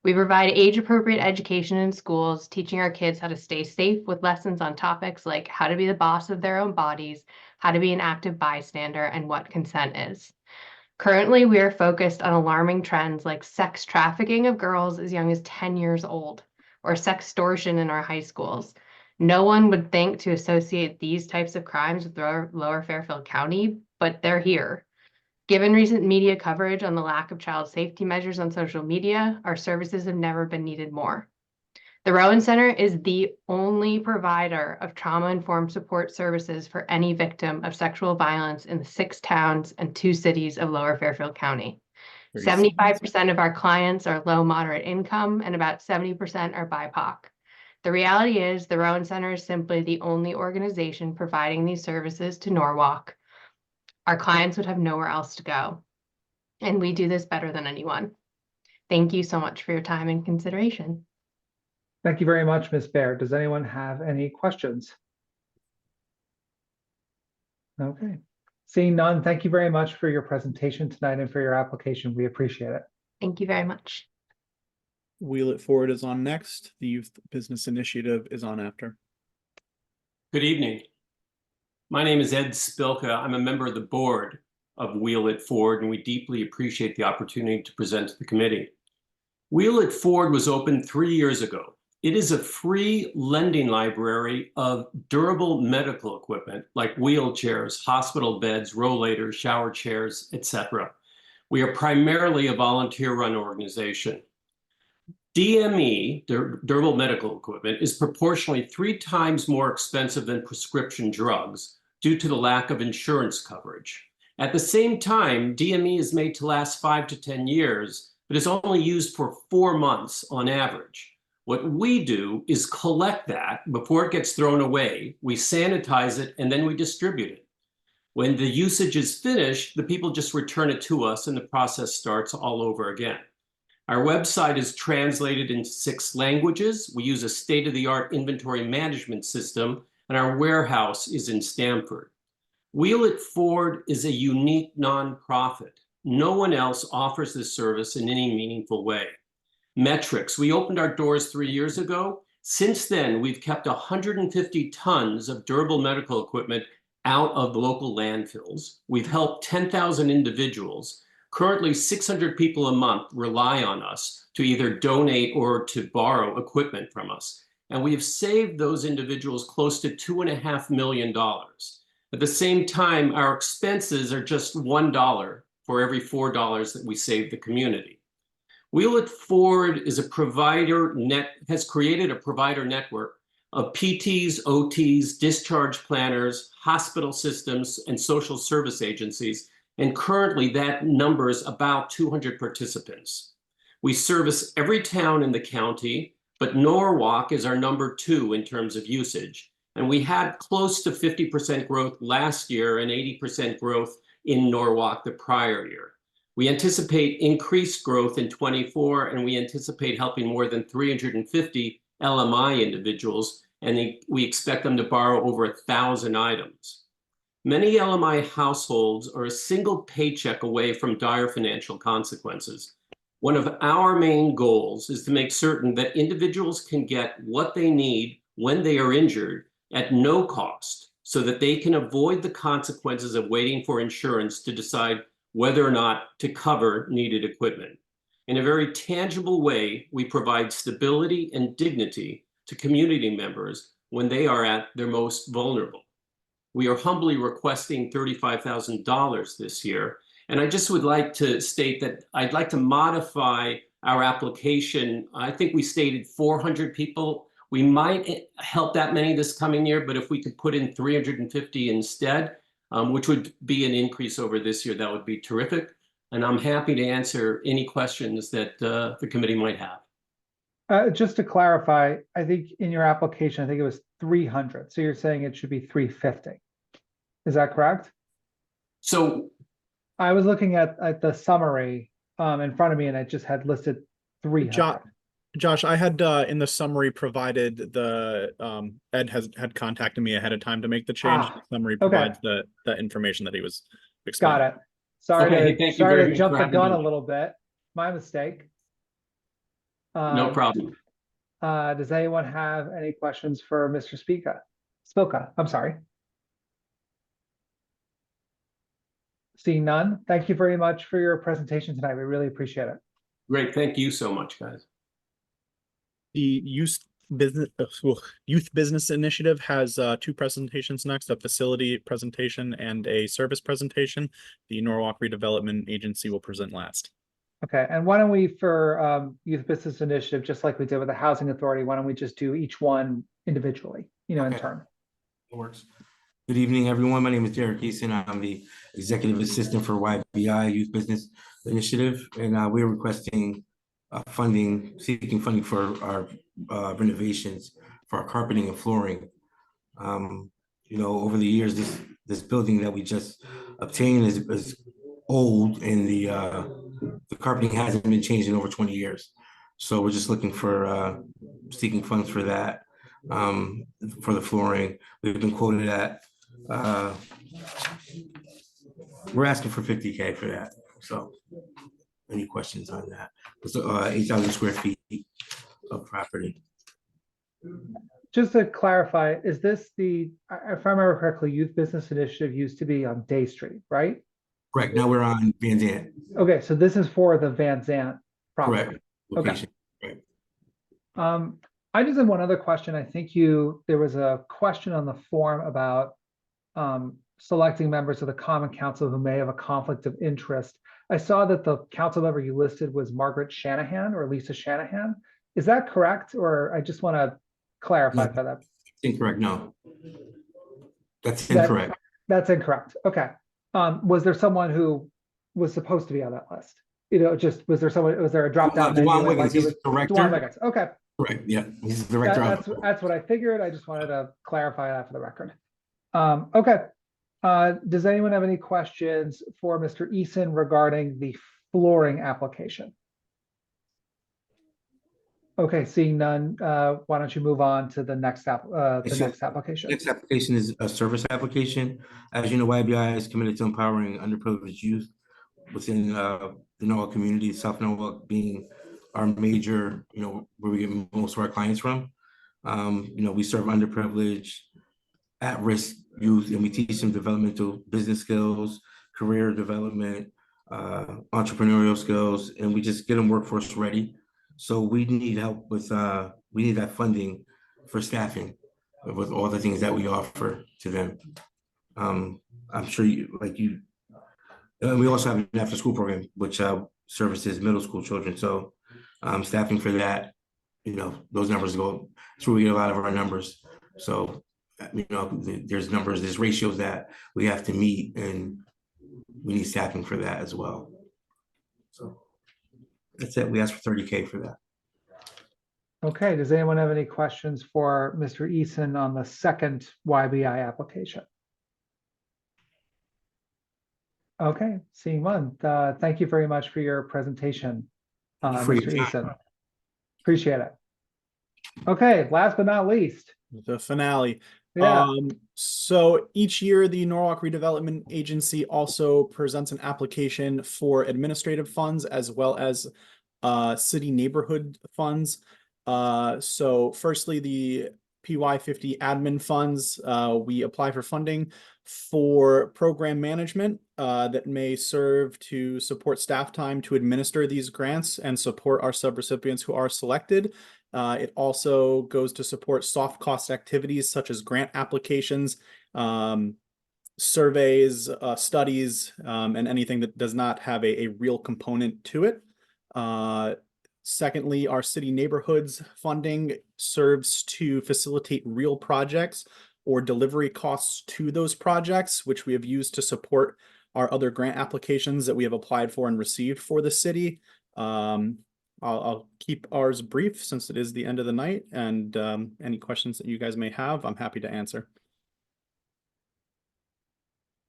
We provide age-appropriate education in schools, teaching our kids how to stay safe with lessons on topics like how to be the boss of their own bodies, how to be an active bystander, and what consent is. Currently, we are focused on alarming trends like sex trafficking of girls as young as 10 years old, or sextortion in our high schools. No one would think to associate these types of crimes with Lower Fairfield County, but they're here. Given recent media coverage on the lack of child safety measures on social media, our services have never been needed more. The Rowan Center is the only provider of trauma-informed support services for any victim of sexual violence in the 6 towns and 2 cities of Lower Fairfield County. 75% of our clients are low moderate income and about 70% are BIPOC. The reality is the Rowan Center is simply the only organization providing these services to Norwalk. Our clients would have nowhere else to go, and we do this better than anyone. Thank you so much for your time and consideration. Thank you very much, Ms. Baird. Does anyone have any questions? Okay. Seeing none, thank you very much for your presentation tonight and for your application. We appreciate it. Thank you very much. Wheel It Forward is on next. The Youth Business Initiative is on after. Good evening. My name is Ed Spilka. I'm a member of the board of Wheel It Forward, and we deeply appreciate the opportunity to present to the committee. Wheel It Forward was opened 3 years ago. It is a free lending library of durable medical equipment like wheelchairs, hospital beds, rollators, shower chairs, etc. We are primarily a volunteer-run organization. DME, durable medical equipment, is proportionally 3 times more expensive than prescription drugs due to the lack of insurance coverage. At the same time, DME is made to last 5 to 10 years, but is only used for 4 months on average. What we do is collect that before it gets thrown away. We sanitize it and then we distribute it. When the usage is finished, the people just return it to us and the process starts all over again. Our website is translated in 6 languages. We use a state-of-the-art inventory management system, and our warehouse is in Stamford. Wheel It Forward is a unique nonprofit. No one else offers this service in any meaningful way. Metrics: we opened our doors 3 years ago. Since then, we've kept 150 tons of durable medical equipment out of local landfills. We've helped 10,000 individuals. Currently, 600 people a month rely on us to either donate or to borrow equipment from us. And we have saved those individuals close to $2.5 million. At the same time, our expenses are just $1 for every $4 that we save the community. Wheel It Forward is has created a provider network of PTs, OTs, discharge planners, hospital systems, and social service agencies. And currently that numbers about 200 participants. We service every town in the county, but Norwalk is our number 2 in terms of usage. And we had close to 50% growth last year and 80% growth in Norwalk the prior year. We anticipate increased growth in '24, and we anticipate helping more than 350 LMI individuals, and we expect them to borrow over 1,000 items. Many LMI households are a single paycheck away from dire financial consequences. One of our main goals is to make certain that individuals can get what they need when they are injured at no cost, so that they can avoid the consequences of waiting for insurance to decide whether or not to cover needed equipment. In a very tangible way, we provide stability and dignity to community members when they are at their most vulnerable. We are humbly requesting $35,000 this year. And I just would like to state that I'd like to modify our application. I think we stated 400 people. We might help that many this coming year, but if we could put in 350 instead, which would be an increase over this year, that would be terrific. And I'm happy to answer any questions that the committee might have. Just to clarify, I think in your application, I think it was 300. So you're saying it should be 350. Is that correct? So I was looking at the summary in front of me, and it just had listed 300. Josh, I had in the summary provided the Ed had contacted me ahead of time to make the change. The summary provides the information that he was explaining. Got it. Sorry Okay, sorry to jump the gun a little bit. My mistake. No problem. Does anyone have any questions for Mr. Spilka? I'm sorry. Seeing none, thank you very much for your presentation tonight. We really appreciate it. Great, thank you so much, guys. The Youth Business Initiative has 2 presentations next, a facility presentation and a service presentation. The Norwalk Redevelopment Agency will present last. Okay, and why don't we, for Youth Business Initiative, just like we did with the Housing Authority, why don't we just do each one individually, in turn? It works. Good evening, everyone. My name is Derek Eason. I'm the Executive Assistant for YBI Youth Business Initiative, and we're requesting seeking funding for our renovations for our carpeting and flooring. Over the years, this building that we just obtained is old, and the carpeting hasn't been changed in over 20 years. So we're just looking for seeking funds for that, for the flooring. We've been quoted at we're asking for $50K for that. So any questions on that? It's 8,000 square feet of property. Just to clarify, is this if I remember correctly, Youth Business Initiative used to be on Day Street, right? Correct. Now we're on Van Zant. Okay, so this is for the Van Zant property. Correct. Location. Okay. Right. I just have one other question. I think there was a question on the form about selecting members of the Common Council who may have a conflict of interest. I saw that the council member you listed was Margaret Shanahan or Lisa Shanahan. Is that correct? Or I just want to clarify for that. Incorrect. No, that's incorrect. That's incorrect. Okay. Was there someone who was supposed to be on that list? Was there a drop down? DeJuan Wiggins, he's the director. DeJuan Wiggins. Okay. Right, yeah, he's the director of. That's what I figured. I just wanted to clarify that for the record. Okay. Does anyone have any questions for Mr. Eason regarding the flooring application? Okay, seeing none, why don't you move on to the next next application? Next application is a service application. As you know, YBI is committed to empowering underprivileged youth within the Norwalk community, South Norwalk being our major, where we get most of our clients from. We serve underprivileged, at-risk youth, and we teach them developmental business skills, career development, entrepreneurial skills, and we just get them workforce ready. So we need help with, we need that funding for staffing with all the things that we offer to them. I'm sure we also have an after-school program, which services middle school children. So staffing for that, those numbers go through. We get a lot of our numbers. So, there's ratios that we have to meet, and we need staffing for that as well. So that's it. We asked for 30K for that. Okay, does anyone have any questions for Mr. Eason on the second YBI application? Okay, seeing one. Thank you very much for your presentation, Mr. Eason. Appreciate it. Okay, last but not least. The finale. Yeah. So each year, the Norwalk Redevelopment Agency also presents an application for administrative funds as well as city neighborhood funds. So firstly, the PY50 admin funds, we apply for funding for program management that may serve to support staff time to administer these grants and support our subrecipients who are selected. It also goes to support soft cost activities such as grant applications, surveys, studies, and anything that does not have a real component to it. Secondly, our city neighborhoods funding serves to facilitate real projects or delivery costs to those projects, which we have used to support our other grant applications that we have applied for and received for the city. I'll keep ours brief since it is the end of the night, and any questions that you guys may have, I'm happy to answer.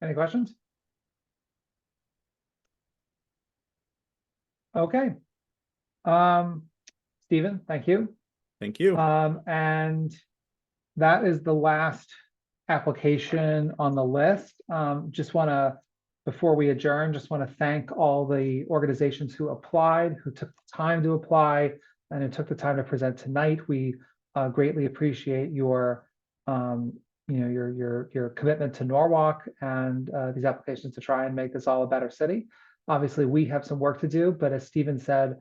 Any questions? Okay. Stephen, thank you. Thank you. And that is the last application on the list. Just want to, before we adjourn, just want to thank all the organizations who applied, who took the time to apply, and who took the time to present tonight. We greatly appreciate your, your commitment to Norwalk and these applications to try and make this all a better city. Obviously, we have some work to do, but as Stephen said,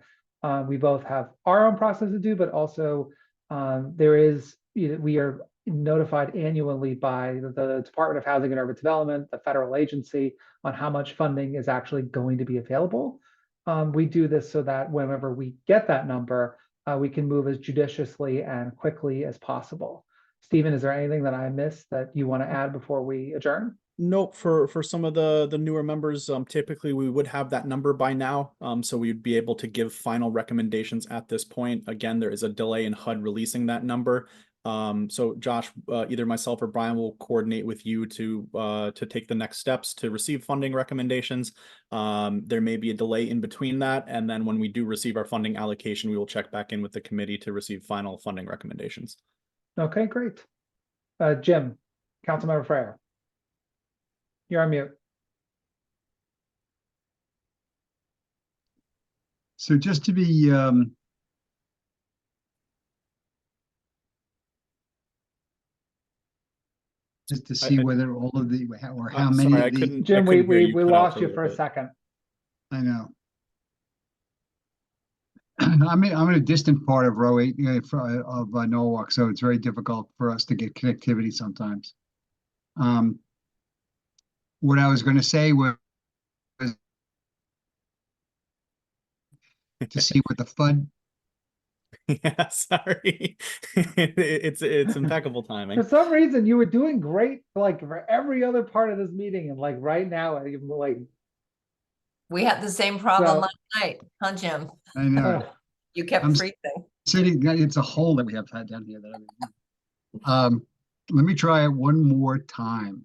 we both have our own process to do, but also we are notified annually by the Department of Housing and Urban Development, the federal agency, on how much funding is actually going to be available. We do this so that whenever we get that number, we can move as judiciously and quickly as possible. Stephen, is there anything that I missed that you want to add before we adjourn? Nope. For some of the newer members, typically we would have that number by now, so we'd be able to give final recommendations at this point. Again, there is a delay in HUD releasing that number. So Josh, either myself or Brian will coordinate with you to take the next steps to receive funding recommendations. There may be a delay in between that, and then when we do receive our funding allocation, we will check back in with the committee to receive final funding recommendations. Okay, great. Jim, Councilmember Freyer. You're on mute. So just to be just to see whether all of the or how many sorry, of the Jim, we lost you for a second. I know. I'm in a distant part of row 8 of Norwalk, so it's very difficult for us to get connectivity sometimes. What I was going to say was to see what the FUD. Yeah, sorry. It's impeccable timing. For some reason, you were doing great, like for every other part of this meeting, and like right now, like We had the same problem So- last night, huh, Jim? I know. You kept I'm- freezing. sitting, it's a hole that we have had down here that let me try it one more time.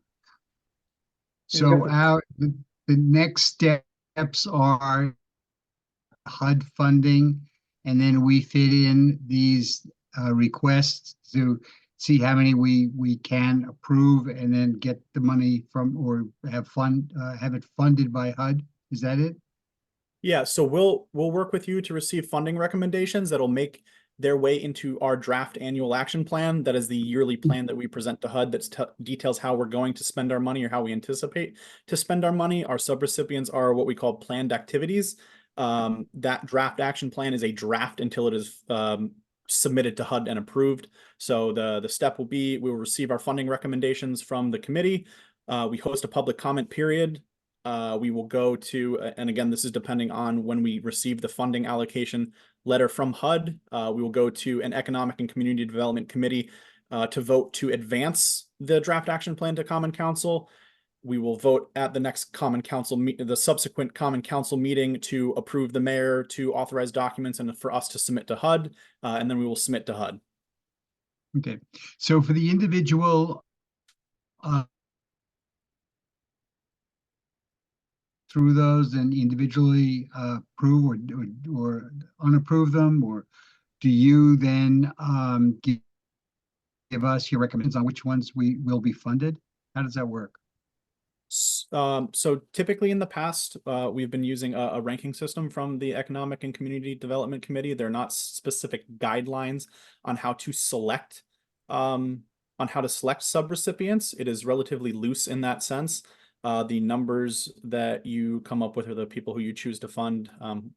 So the next steps are HUD funding, and then we fit in these requests to see how many we can approve and then get the money from, or have it funded by HUD. Is that it? Yeah, so we'll work with you to receive funding recommendations that'll make their way into our draft annual action plan. That is the yearly plan that we present to HUD that details how we're going to spend our money or how we anticipate to spend our money. Our subrecipients are what we call planned activities. That draft action plan is a draft until it is submitted to HUD and approved. So the step will be, we will receive our funding recommendations from the committee. We host a public comment period. We will go to, and again, this is depending on when we receive the funding allocation letter from HUD. We will go to an Economic and Community Development Committee to vote to advance the draft action plan to Common Council. We will vote at the next Common Council, the subsequent Common Council meeting to approve the mayor to authorize documents and for us to submit to HUD, and then we will submit to HUD. Okay, so for the individual through those and individually approve or unapprove them, or do you then give us your recommendations on which ones will be funded? How does that work? So typically in the past, we've been using a ranking system from the Economic and Community Development Committee. They're not specific guidelines on how to select subrecipients. It is relatively loose in that sense. The numbers that you come up with are the people who you choose to fund.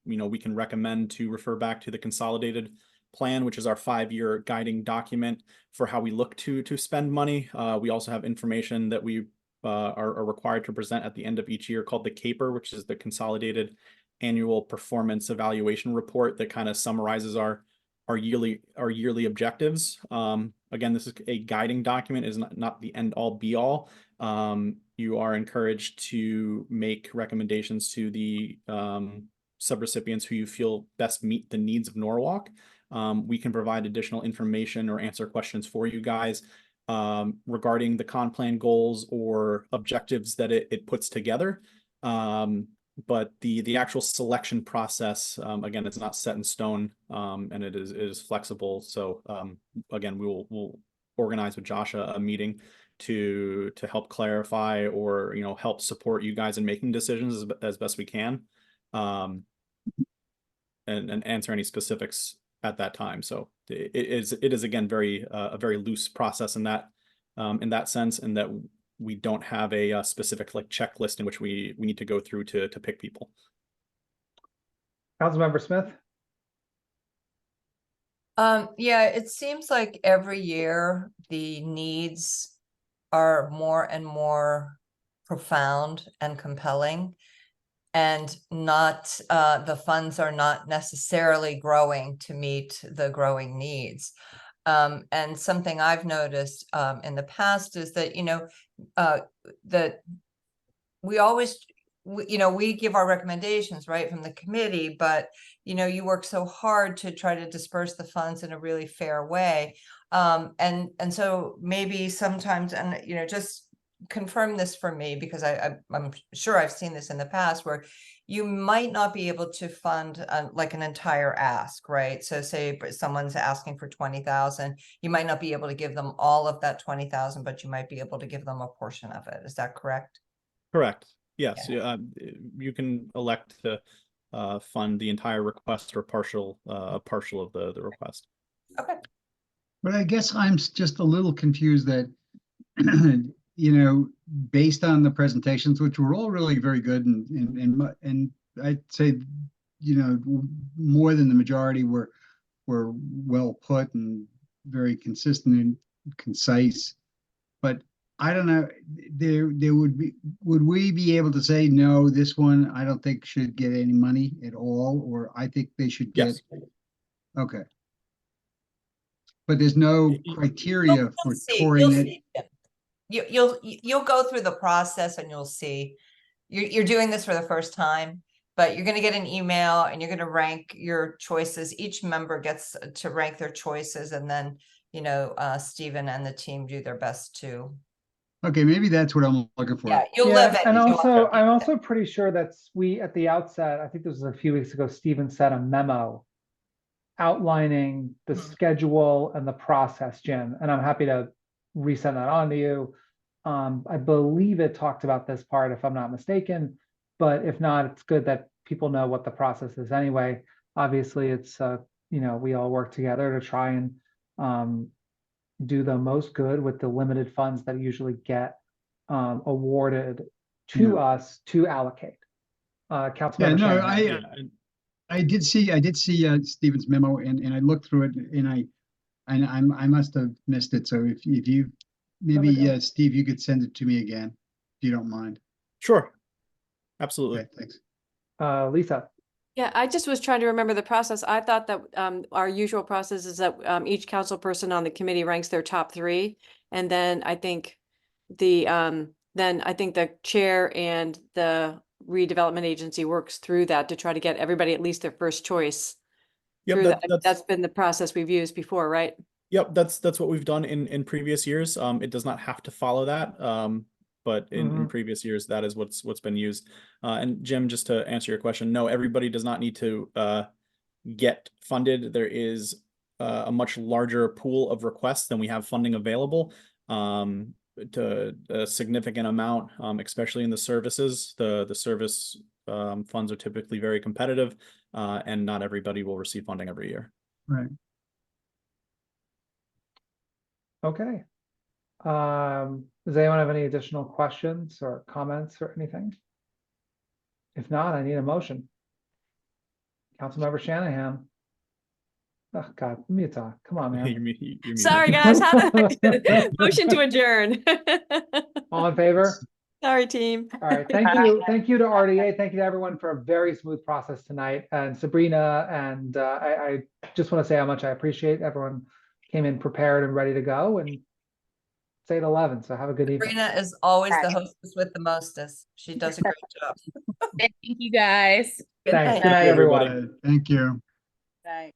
We can recommend to refer back to the consolidated plan, which is our 5-year guiding document for how we look to spend money. We also have information that we are required to present at the end of each year called the CAPER, which is the Consolidated Annual Performance Evaluation Report that kind of summarizes our yearly objectives. Again, this is a guiding document, is not the end all be all. You are encouraged to make recommendations to the subrecipients who you feel best meet the needs of Norwalk. We can provide additional information or answer questions for you guys regarding the con plan goals or objectives that it puts together. But the actual selection process, again, it's not set in stone, and it is flexible. So again, we'll organize with Josh a meeting to help clarify or help support you guys in making decisions as best we can, and answer any specifics at that time. So it is again a very loose process in that sense, and that we don't have a specific checklist in which we need to go through to pick people. Councilmember Smith. Yeah, it seems like every year the needs are more and more profound and compelling, and not the funds are not necessarily growing to meet the growing needs. And something I've noticed in the past is that that we always we give our recommendations right from the committee, but you work so hard to try to disperse the funds in a really fair way, and so maybe sometimes, and just confirm this for me, because I'm sure I've seen this in the past, where you might not be able to fund like an entire ask, right? So say someone's asking for 20,000, you might not be able to give them all of that 20,000, but you might be able to give them a portion of it. Is that correct? Correct. Yes. Yeah. You can elect to fund the entire request or partial of the request. Okay. But I guess I'm just a little confused that based on the presentations, which were all really very good, and I'd say, more than the majority were well put and very consistent and concise. But I don't know, would we be able to say, no, this one I don't think should get any money at all, or I think they should get? Yes. Okay. But there's no criteria for touring it. You'll go through the process and you'll see. You're doing this for the first time, but you're gonna get an email and you're gonna rank your choices. Each member gets to rank their choices, and then, Stephen and the team do their best to. Okay, maybe that's what I'm looking for. Yeah, you'll Yeah, live it. and You'll also, live it. I'm also pretty sure that we, at the outset, I think this was a few weeks ago, Stephen sent a memo outlining the schedule and the process, Jim, and I'm happy to resend that on to you. I believe it talked about this part, if I'm not mistaken, but if not, it's good that people know what the process is anyway. Obviously, it's, we all work together to try and do the most good with the limited funds that usually get awarded to us to allocate. Yeah, Councilmember no, Shanahan. I did see Stephen's memo, and I looked through it, and I must have missed it. So if you maybe Steve, you could send it to me again, if you don't mind. Sure. Absolutely. Okay, thanks. Lisa. Yeah, I just was trying to remember the process. I thought that our usual process is that each council person on the committee ranks their top 3, and then I think the chair and the redevelopment agency works through that to try to get everybody at least their first choice. Yep, That's been the process we've used before, right? Yep, that's what we've done in previous years. It does not have to follow that. But in previous years, that is what's been used. And Jim, just to answer your question, no, everybody does not need to get funded. There is a much larger pool of requests than we have funding available. To a significant amount, especially in the services. The service funds are typically very competitive, and not everybody will receive funding every year. Right. Okay. Does anyone have any additional questions or comments or anything? If not, I need a motion. Councilmember Shanahan. Oh, God, let me talk. Come on, man. You're Sorry, guys. Motion to adjourn. All in favor? Sorry, team. All right, thank you. Thank you to RDA. Thank you to everyone for a very smooth process tonight. And Sabrina, and I just want to say how much I appreciate everyone came in prepared and ready to go. And it's 8:11, so have a good evening. Sabrina is always the hostess with the mostest. She does a great job. Thank you guys. Good Thanks. night. Good night, everyone. Thank you. Right.